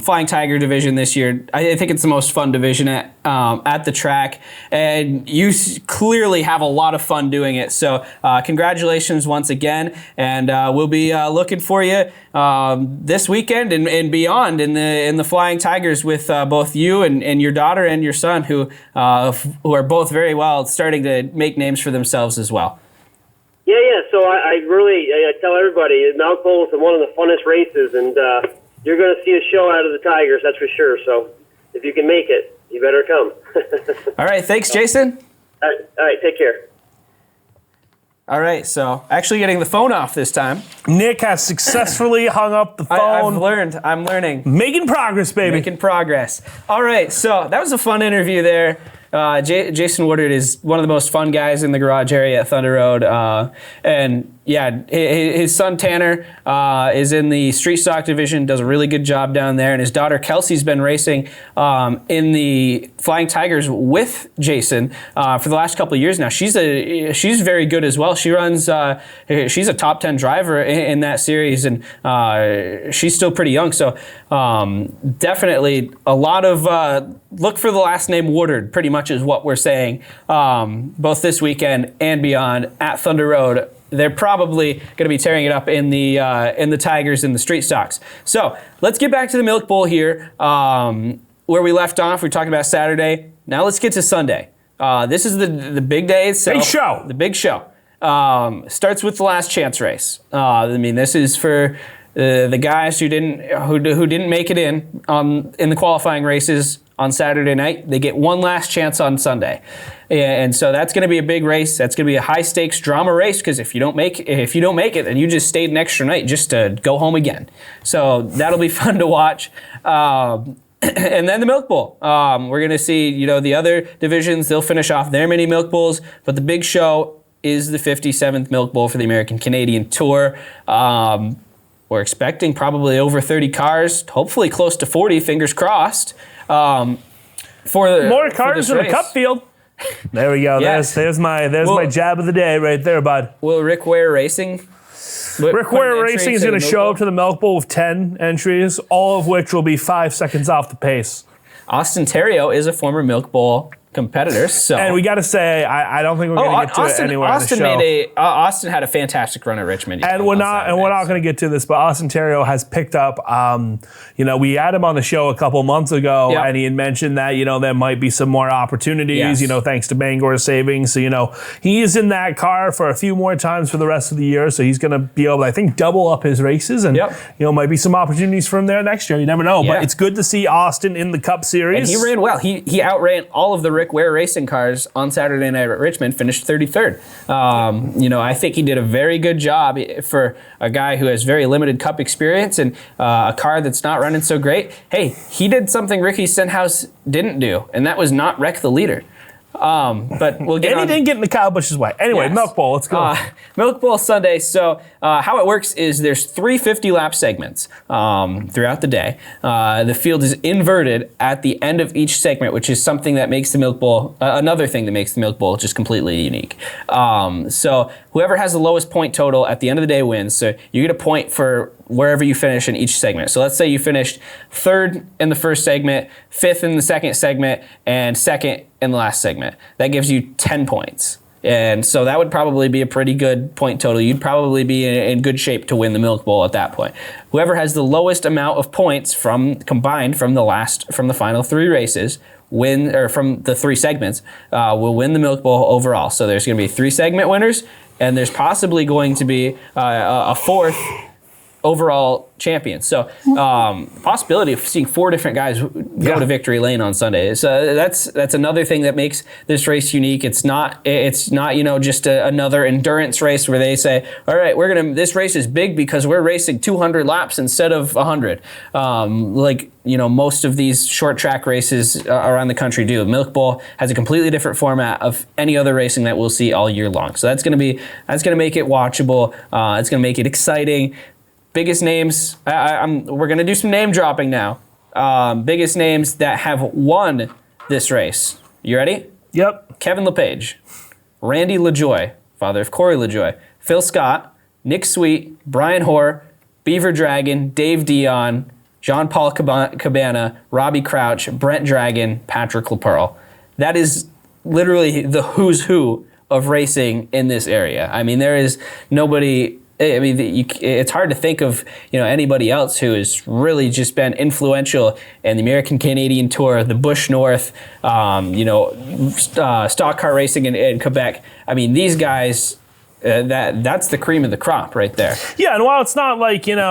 Flying Tiger division this year. I think it's the most fun division at the track, and you clearly have a lot of fun doing it. So congratulations once again, and we'll be looking for you this weekend and beyond in the Flying Tigers with both you and your daughter and your son, who are both very well starting to make names for themselves as well. Yeah. So I tell everybody, Mount Cole is one of the funnest races, and you're going to see a show out of the Tigers, that's for sure. So if you can make it, you better come. All right. Thanks, Jason. All right. Take care. All right. So actually getting the phone off this time. Nick has successfly hung up the phone. I'm learning. Making progress, baby. Making progress. All right. So that was a fun interview there. Jason Woodard is one of the most fun guys in the garage area at Thunder Road. And, Yeah, his son Tanner is in the street stock division, does a really good job down there, and his daughter Kelsey's been racing in the Flying Tigers with Jason for the last couple of years now. She's very good as well. She runs, she's a top 10 driver in that series, and she's still pretty young. So definitely a lot of look for the last name Woodard. Pretty much is what we're saying, both this weekend and beyond at Thunder Road. They're probably going to be tearing it up in the Tigers and the street stocks. So let's get back to the Milk Bowl here, where we left off. We talked about Saturday. Now let's get to Sunday. This is the big day itself. Big show. The big show. Starts with the last chance race. I mean, this is for the guys who didn't make it in the qualifying races on Saturday night. They get one last chance on Sunday. And so that's going to be a big race. That's going to be a high stakes drama race, because if you don't make it, then you just stayed an extra night just to go home again. So that'll be fun to watch. And then the Milk Bowl. We're going to see, the other divisions, they'll finish off their mini Milk Bowls, but the big show is the 57th Milk Bowl for the American Canadian Tour. We're expecting probably over 30 cars, hopefully close to 40, fingers crossed. More cars in the Cup field. There we go. Yeah. There's my jab of the day right there, bud. Will Rick Ware Racing? Rick Ware Racing is going to show up to the Milk Bowl with 10 entries, all of which will be 5 seconds off the pace. Austin Terrio is a former Milk Bowl competitor, so. And we got to say, I don't think we're going to get to it anywhere in the show. Austin had a fantastic run at Richmond. And we're not going to get to this, but Austin Terrio has picked up. We had him on the show a couple months ago, and he had mentioned that there might be some more opportunities. Yes. Thanks to Bangor savings. So he is in that car for a few more times for the rest of the year. So he's going to be able to, I think, double up his races, and might be some opportunities for him there next year. You never know, but it's good to see Austin in the Cup Series. And he ran well. He outran all of the Rick Ware Racing cars on Saturday night at Richmond, finished 33rd. I think he did a very good job for a guy who has very limited Cup experience and a car that's not running so great. Hey, he did something Ricky Stenhouse didn't do, and that was not wreck the leader. But we'll get and he didn't get in the Kyle Busch's way. Anyway, yes. Milk Bowl, let's go. Milk Bowl Sunday. So how it works is there's 3 50-lap segments throughout the day. The field is inverted at the end of each segment, which is something that makes the Milk Bowl, another thing that makes the Milk Bowl just completely unique. So whoever has the lowest point total at the end of the day wins. So you get a point for wherever you finish in each segment. So let's say you finished 3rd in the first segment, 5th in the second segment, and 2nd in the last segment. That gives you 10 points. And so that would probably be a pretty good point total. You'd probably be in good shape to win the Milk Bowl at that point. Whoever has the lowest amount of points combined from the final 3 races from the 3 segments will win the Milk Bowl overall. So there's going to be 3 segment winners, and there's possibly going to be a 4th overall champion. So possibility of seeing 4 different guys go to victory lane on Sunday. So that's another thing that makes this race unique. It's not just another endurance race where they say, all right, this race is big because we're racing 200 laps instead of 100. Most of these short track races around the country do. Milk Bowl has a completely different format of any other racing that we'll see all year long. So that's going to make it watchable. It's going to make it exciting. Biggest names, we're going to do some name dropping now. Biggest names that have won this race. You ready? Yep. Kevin LePage, Randy LaJoy, father of Corey LaJoy, Phil Scott, Nick Sweet, Brian Hoare, Beaver Dragon, Dave Dion, Jean Paul Cabana, Robbie Crouch, Brent Dragon, Patrick LaPearl. That is literally the who's who of racing in this area. I mean, there is nobody. I mean, it's hard to think of anybody else who has really just been influential in the American Canadian Tour, the Busch North, stock car racing in Quebec. I mean, these guys, that's the cream of the crop right there. Yeah, and while it's not like I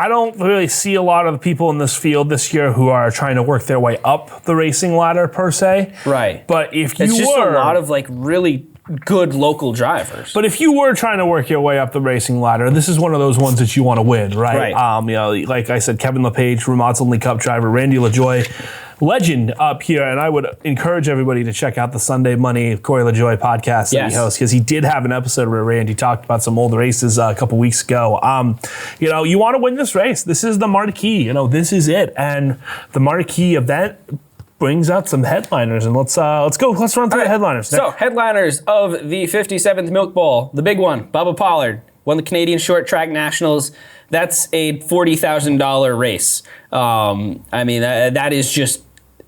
don't really see a lot of the people in this field this year who are trying to work their way up the racing ladder per se. Right. But if it's just a lot of really good local drivers. But if you were trying to work your way up the racing ladder, this is one of those ones that you want to win, right? Right. Like I said, Kevin LePage, Vermont's only Cup driver, Randy LaJoy legend up here, and I would encourage everybody to check out the Sunday Money Corey LaJoie podcast that he hosts, because he did have an episode where Randy talked about some old races a couple weeks ago. You want to win this race. This is the marquee. This is it, and the marquee event brings out some headliners, and let's go. Let's run through the headliners. So, headliners of the 57th Milk Bowl, the big one, Bubba Pollard won the Canadian Short Track Nationals. That's a $40,000 race.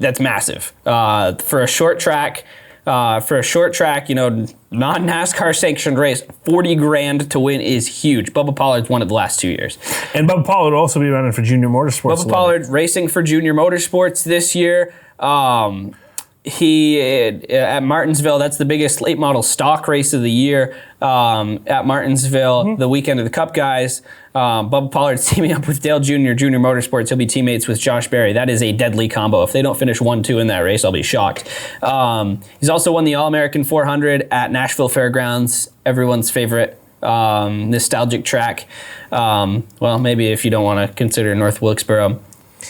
That's massive for a short track. Non-NASCAR sanctioned race, $40,000 to win is huge. Bubba Pollard's won it the last 2 years. And Bubba Pollard will also be running for Junior Motorsports. Bubba Pollard racing for Junior Motorsports this year. He at Martinsville, that's the biggest late model stock race of the year at Martinsville, the weekend of the Cup guys. Bubba Pollard's teaming up with Dale Jr., Junior Motorsports. He'll be teammates with Josh Berry. That is a deadly combo. If they don't finish 1-2 in that race, I'll be shocked. He's also won the All-American 400 at Nashville Fairgrounds, everyone's favorite nostalgic track. Maybe if you don't want to consider North Wilkesboro.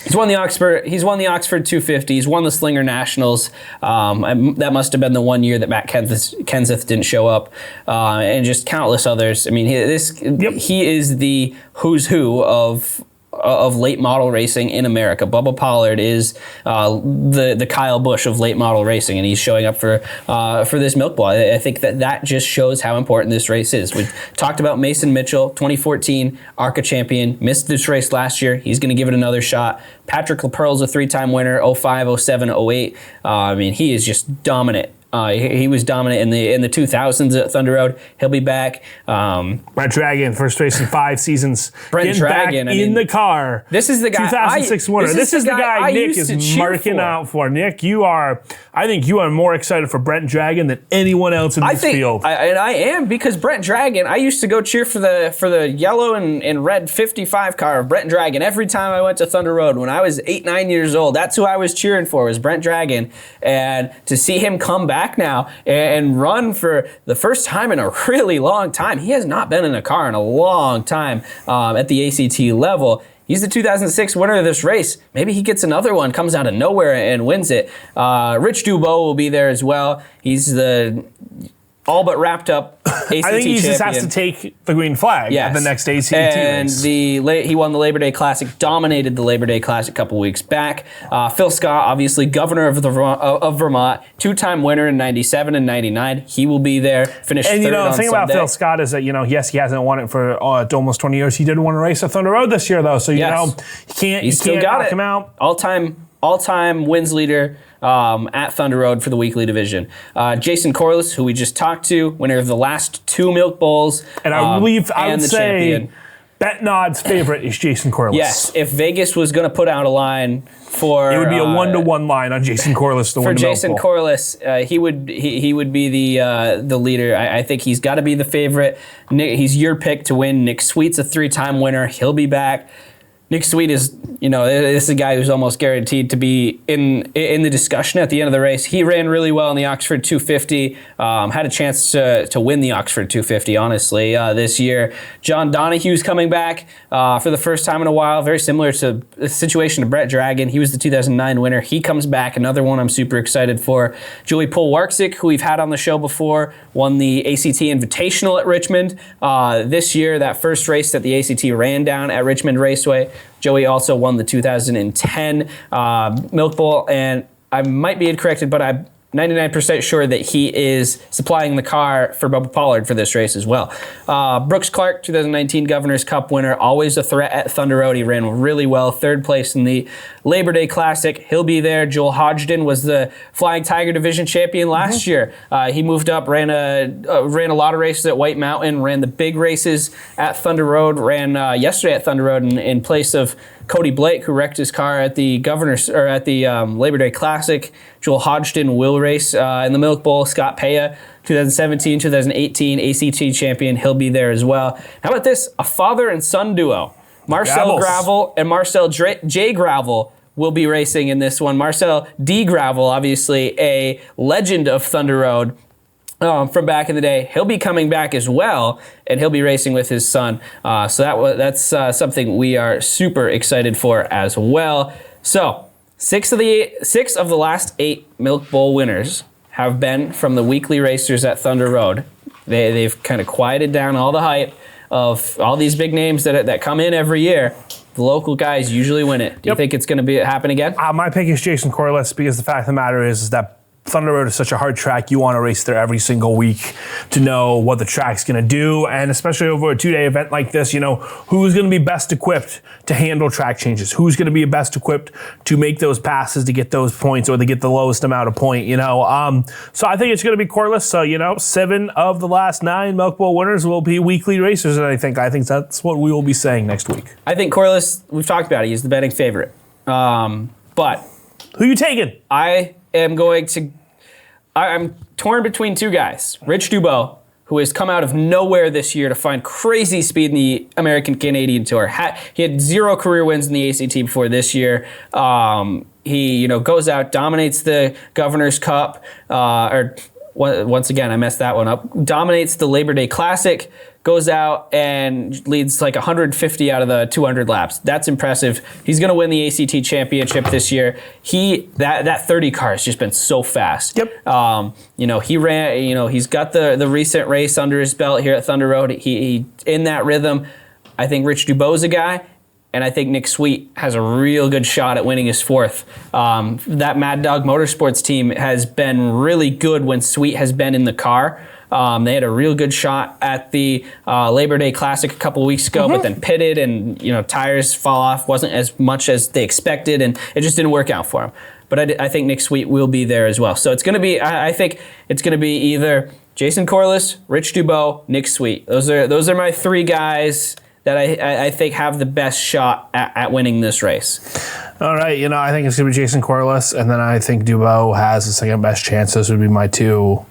He's won the Oxford 250. He's won the Slinger Nationals. That must have been the 1 year that Matt Kenseth didn't show up, and just countless others. I mean, he is the who's who of late model racing in America. Bubba Pollard is the Kyle Busch of late model racing, and he's showing up for this Milk Bowl. I think that just shows how important this race is. We talked about Mason Mitchell, 2014 ARCA champion, missed this race last year. He's going to give it another shot. Patrick LaPerle's a 3-time winner, 05, 07, 08. He is just dominant. He was dominant in the 2000s at Thunder Road. He'll be back. Brent Dragon, first race in 5 seasons. Brent Dragon back in the car. This is the guy. 2006 winner. This is the guy Nick is marking out for. Nick, I think you are more excited for Brent Dragon than anyone else in this field. I am, because Brent Dragon, I used to go cheer for the yellow and red 55 car of Brent Dragon every time I went to Thunder Road when I was 8-9 years old. That's who I was cheering for, was Brent Dragon. And to see him come back now and run for the first time in a really long time. He has not been in a car in a long time at the ACT level. He's the 2006 winner of this race. Maybe he gets another one, comes out of nowhere and wins it. Rich Dubois will be there as well. He's the all but wrapped up ACT champion. I think he just has to take the green flag at the next ACT race. And he won the Labor Day Classic, dominated the Labor Day Classic a couple weeks back. Phil Scott, obviously governor of Vermont, 2-time winner in 97 and 99. He will be there, finished third on Sunday. The thing about Phil Scott is that, yes, he hasn't won it for almost 20 years. He did win a race at Thunder Road this year, though, so you can't knock him out. All-time wins leader at Thunder Road for the weekly division. Jason Corliss, who we just talked to, winner of the last 2 Milk Bowls. And I would say champion. Betnod's favorite is Jason Corliss. Yes, if Vegas was going to put out a line for... It would be a 1-to-1 line on Jason Corliss to win the Milk Bowl. For Jason Corliss, he would be the leader. I think he's got to be the favorite. He's your pick to win. Nick Sweet's a 3-time winner. He'll be back. Nick Sweet is, this is a guy who's almost guaranteed to be in the discussion at the end of the race. He ran really well in the Oxford 250, had a chance to win the Oxford 250, honestly, this year. John Donahue's coming back for the first time in a while, very similar to the situation of Brett Dragon. He was the 2009 winner. He comes back, another one I'm super excited for. Joey Polwarczyk, who we've had on the show before, won the ACT Invitational at Richmond this year, that first race that the ACT ran down at Richmond Raceway. Joey also won the 2010 Milk Bowl, and I might be incorrected, but I'm 99% sure that he is supplying the car for Bubba Pollard for this race as well. Brooks Clark, 2019 Governor's Cup winner, always a threat at Thunder Road. He ran really well, 3rd place in the Labor Day Classic. He'll be there. Joel Hodgdon was the Flying Tiger Division champion last year. He moved up, ran a lot of races at White Mountain, ran the big races at Thunder Road, ran yesterday at Thunder Road in place of Cody Blake, who wrecked his car at the Labor Day Classic. Joel Hodgdon will race in the Milk Bowl. Scott Paya, 2017, 2018 ACT champion. He'll be there as well. How about this? A father and son duo. Marcel Gravel and Marcel J. Gravel will be racing in this one. Marcel D. Gravel, obviously a legend of Thunder Road. From back in the day. He'll be coming back as well, and he'll be racing with his son. So that's something we are super excited for as well. So Six of the last 8 Milk Bowl winners have been from the weekly racers at Thunder Road. They've kind of quieted down all the hype of all these big names that come in every year. The local guys usually win it. Do you think it's going to happen again? My pick is Jason Corliss because the fact of the matter is that Thunder Road is such a hard track. You want to race there every single week to know what the track's going to do. And especially over a 2-day event like this, who's going to be best equipped to handle track changes? Who's going to be best equipped to make those passes to get those points or to get the lowest amount of point, So I think it's going to be Corliss. So, 7 of the last 9 Milk Bowl winners will be weekly racers. And I think that's what we will be saying next week. I think Corliss, we've talked about it. He's the betting favorite. But who you taking? I'm torn between 2 guys. Rich Dubow, who has come out of nowhere this year to find crazy speed in the American Canadian Tour. He had 0 career wins in the ACT before this year. He goes out, dominates the Governor's Cup, once again, I messed that one up. Dominates the Labor Day Classic, goes out and leads like 150 out of the 200 laps. That's impressive. He's going to win the ACT championship this year. That 30 car has just been so fast. Yep. He ran. He's got the recent race under his belt here at Thunder Road. He in that rhythm. I think Rich Dubow's a guy. And I think Nick Sweet has a real good shot at winning his 4th. That Mad Dog Motorsports team has been really good when Sweet has been in the car. They had a real good shot at the Labor Day Classic a couple weeks ago, but then pitted and tires fall off. Wasn't as much as they expected, and it just didn't work out for him. But I think Nick Sweet will be there as well. So it's going to be. I think it's going to be either Jason Corliss, Rich Dubow, Nick Sweet. Those are my 3 guys that I think have the best shot at winning this race. All right, I think it's going to be Jason Corliss, and then I think Dubow has the second best chance. Those would be my two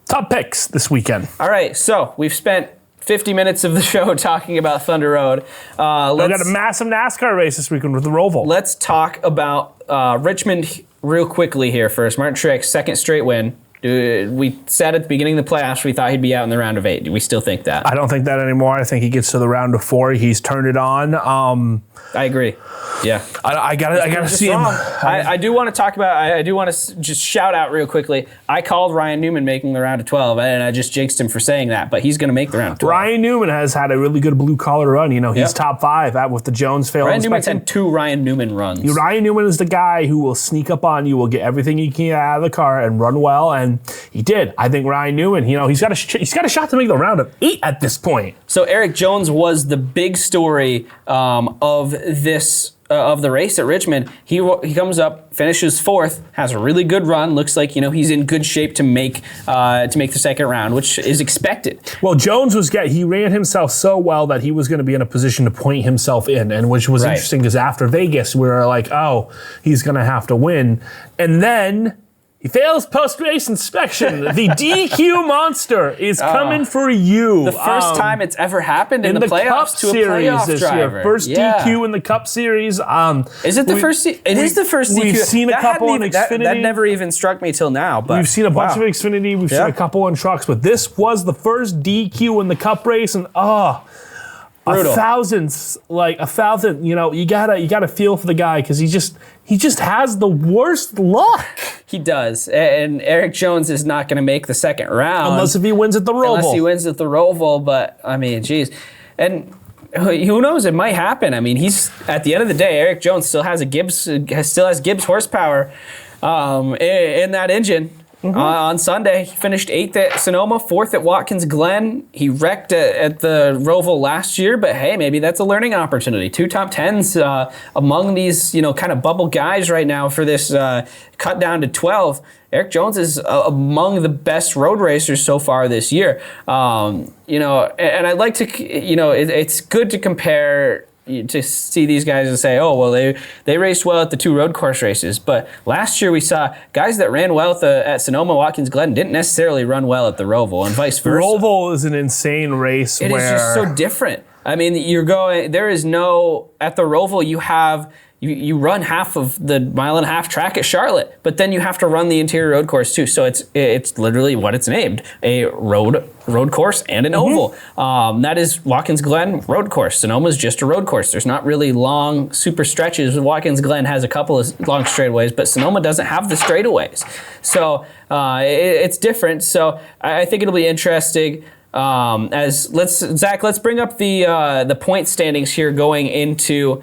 top picks this weekend. All right, so we've spent 50 minutes of the show talking about Thunder Road. We got a massive NASCAR race this weekend with the Roval. Let's talk about Richmond real quickly here first. Martin Truex, 2nd straight win. We said at the beginning of the playoffs we thought he'd be out in the round of 8. Do we still think that? I don't think that anymore. I think he gets to the round of 4. He's turned it on. I agree. Yeah. I gotta see him. I do want to talk about. I do want to just shout out real quickly. I called Ryan Newman making the round of 12, and I just jinxed him for saying that. But he's going to make the round of 12. Ryan Newman has had a really good blue collar run. He's top 5 with the Jones failed Ryan inspection. Newman's had 2 Ryan Newman runs. Ryan Newman is the guy who will sneak up on you, will get everything he can out of the car and run well, and he did. I think Ryan Newman, he's got a shot to make the round of 8 at this point. So Eric Jones was the big story of the race at Richmond. He comes up, finishes 4th, has a really good run. Looks like he's in good shape to make the second round, which is expected. Well, Jones he ran himself so well that he was going to be in a position to point himself in, and which was interesting because after Vegas we were like, oh, he's going to have to win, and then he fails post-race inspection. The DQ monster is coming for you. The first time it's ever happened in the playoffs Cup to a playoff this driver. Year. First DQ in the Cup Series. Is it the first? It is the first DQ. We've seen a couple on Xfinity. That never even struck me till now. But we've seen a bunch of Xfinity. We've seen a couple on trucks, but this was the first DQ in the Cup race, and brutal. A thousand. You gotta feel for the guy because he just has the worst luck. He does, and Eric Jones is not going to make the second round unless if he wins at the Roval. But I mean, geez, and who knows? It might happen. I mean, he's at the end of the day, Eric Jones still has Gibbs horsepower in that engine. On Sunday, he finished 8th at Sonoma, 4th at Watkins Glen. He wrecked at the Roval last year, but hey, maybe that's a learning opportunity. 2 top 10s among these, kind of bubble guys right now for this cut down to 12. Eric Jones is among the best road racers so far this year. And I'd like to, it's good to compare to see these guys and say, oh, well, they raced well at the 2 road course races. But last year we saw guys that ran well at Sonoma, Watkins Glen didn't necessarily run well at the Roval and vice versa. Roval is an insane race. It is just so different. I mean, at the Roval you you run half of the 1.5 mile track at Charlotte, but then you have to run the interior road course too. So it's literally what it's named, a road course and an oval. That is Watkins Glen road course. Sonoma's just a road course. There's not really long super stretches. Watkins Glen has a couple of long straightaways, but Sonoma doesn't have the straightaways. So it's different. So I think it'll be interesting. Zach, let's bring up the point standings here going into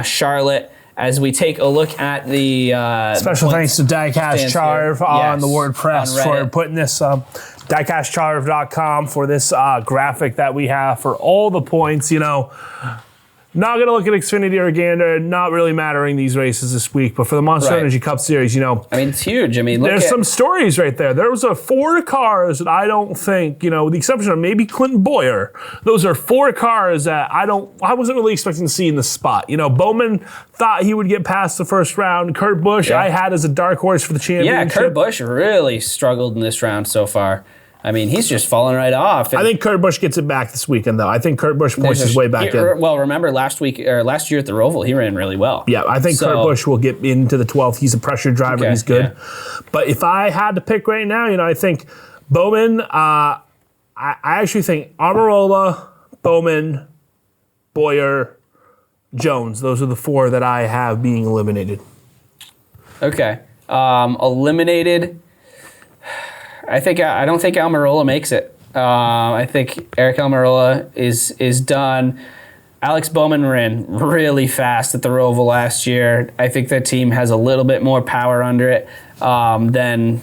Charlotte as we take a look at the special thanks to Diecast Charv on the WordPress for putting this diecastcharv.com for this graphic that we have for all the points. Not going to look at Xfinity or Gander, not really mattering these races this week, but for the Monster Energy Cup Series, it's huge. There's some stories right there. There was 4 cars that I don't think, with the exception of maybe Clinton Boyer, those are 4 cars that I wasn't really expecting to see in the spot. Bowman thought he would get past the first round. Kurt Busch, I had as a dark horse for the championship. Yeah, Kurt Busch really struggled in this round so far. He's just falling right off. I think Kurt Busch gets it back this weekend, though. I think Kurt Busch points his way back in. Well, remember last year at the Roval, he ran really well. Yeah, I think Kurt Busch will get into the 12th. He's a pressure driver. He's good. Yeah. But if I had to pick right now, I think Bowman, I actually think Almirola, Bowman, Boyer, Jones. Those are the 4 that I have being eliminated. Okay. Eliminated. I don't think Almirola makes it. I think Eric Almirola is done. Alex Bowman ran really fast at the Roval last year. I think that team has a little bit more power under it than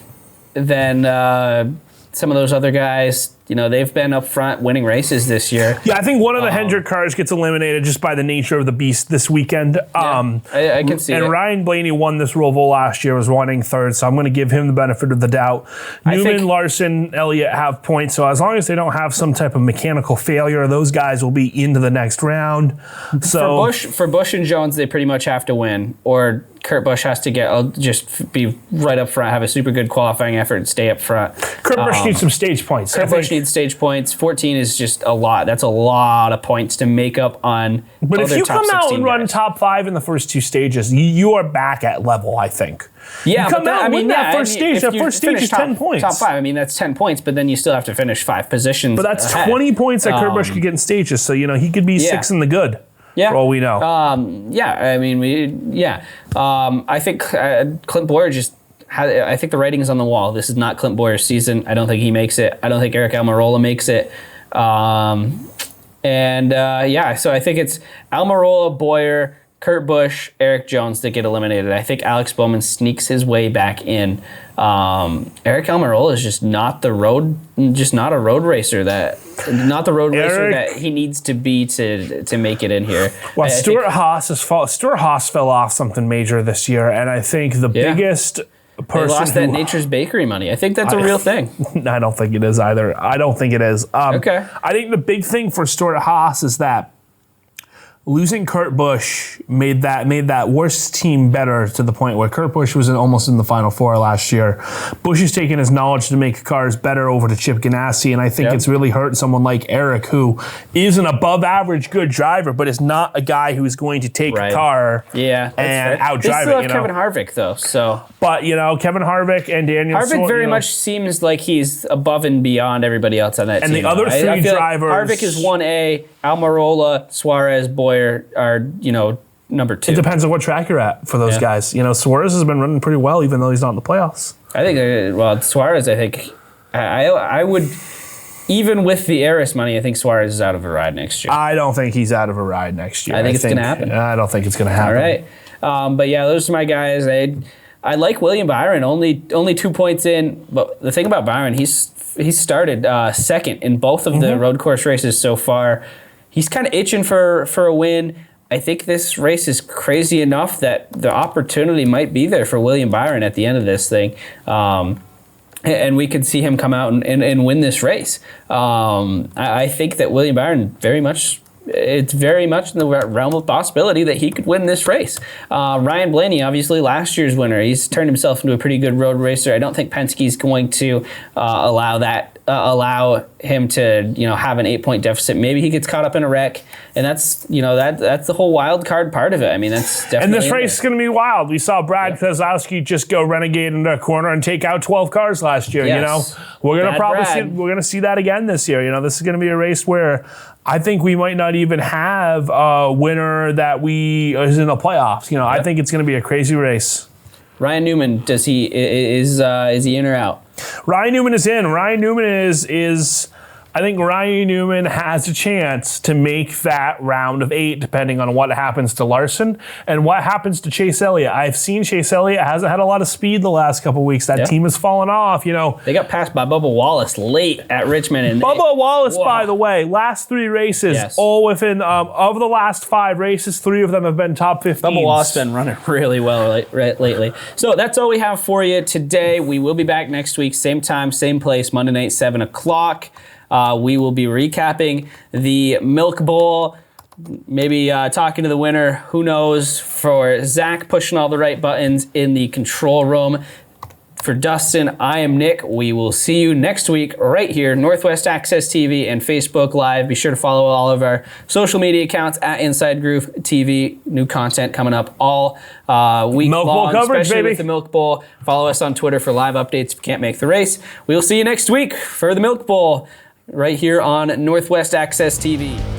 some of those other guys. They've been up front winning races this year. Yeah, I think one of the Hendrick cars gets eliminated just by the nature of the beast this weekend. I can see it. And Ryan Blaney won this Roval last year, was running 3rd, so I'm going to give him the benefit of the doubt. Newman, Larson, Elliott have points, so as long as they don't have some type of mechanical failure, those guys will be into the next round. So for Busch and Jones, they pretty much have to win, or Kurt Busch has to just be right up front, have a super good qualifying effort, and stay up front. Kurt Busch needs some stage points. Kurt Busch needs stage points. 14 is just a lot. That's a lot of points to make up on. But if you come out and run guys. top 5 in the first 2 stages, you are back at level, I think. Yeah, you come out and win that first stage. That first stage is 10 points. Top 5. That's 10 points, but then you still have to finish 5 positions. But that's ahead. 20 points that Kurt Busch could get in stages. So he could be 6 in the good. Yeah. For all we know. I think Clint Boyer I think the writing is on the wall. This is not Clint Boyer's season. I don't think he makes it. I don't think Eric Almirola makes it. So I think it's Almirola, Boyer, Kurt Busch, Eric Jones that get eliminated. I think Alex Bowman sneaks his way back in. Eric Almirola is just not a road racer that he needs to be to make it in here. Well, Stuart Haas fell off something major this year, and I think the biggest person they lost that Nature's Bakery money. I think that's a real thing. I don't think it is either. I don't think it is. Okay. I think the big thing for Stuart Haas is that losing Kurt Busch made that worst team better to the point where Kurt Busch was almost in the Final Four last year. Busch has taken his knowledge to make cars better over to Chip Ganassi, and I think it's really hurt someone like Eric, who is an above-average good driver, but is not a guy who is going to take a car and outdrive it. They still have Kevin Harvick, though. So, but Kevin Harvick and Daniel Harvick very much seems like he's above and beyond everybody else on that team. And the other 3 drivers, Harvick is 1A, Almirola, Suarez, Boyer are number 2. It depends on what track you're at for those guys. Suarez has been running pretty well, even though he's not in the playoffs. I think Suarez. I think I would, even with the Eris money, I think Suarez is out of a ride next year. I don't think he's out of a ride next year. I think it's going to happen. I don't think it's going to happen. All right, but those are my guys. I like William Byron. Only 2 points in, but the thing about Byron, he's started second in both of the road course races so far. He's kind of itching for a win. I think this race is crazy enough that the opportunity might be there for William Byron at the end of this thing. And we could see him come out and win this race. I think that William Byron it's very much in the realm of possibility that he could win this race. Ryan Blaney, obviously last year's winner, he's turned himself into a pretty good road racer. I don't think Penske's going to allow that allow him to, have an 8-point deficit. Maybe he gets caught up in a wreck, and that's the whole wild card part of it. I mean, that's definitely. And this race is going to be wild. We saw Brad Keselowski just go renegade into a corner and take out 12 cars last year. Yes. We're going to probably see that again this year. This is going to be a race where I think we might not even have a winner that is in the playoffs. I think it's going to be a crazy race. Ryan Newman, is he in or out? Ryan Newman is in. Ryan Newman is I think Ryan Newman has a chance to make that round of 8, depending on what happens to Larson and what happens to Chase Elliott. I've seen Chase Elliott hasn't had a lot of speed the last couple of weeks. That team has fallen off. They got passed by Bubba Wallace late at Richmond. And Bubba Wallace, by the way, last 3 races, all within of the last 5 races, 3 of them have been top 15. Bubba Wallace has been running really well lately. So that's all we have for you today. We will be back next week, same time, same place, Monday night, 7 o'clock. We will be recapping the Milk Bowl, maybe talking to the winner, who knows, for Zach pushing all the right buttons in the control room. For Dustin, I am Nick. We will see you next week right here, Northwest Access TV and Facebook Live. Be sure to follow all of our social media accounts at Inside Groove TV. New content coming up all week Milk long, Bowl coverage, especially baby. with the Milk Bowl. Follow us on Twitter for live updates if you can't make the race. We will see you next week for the Milk Bowl right here on Northwest Access TV.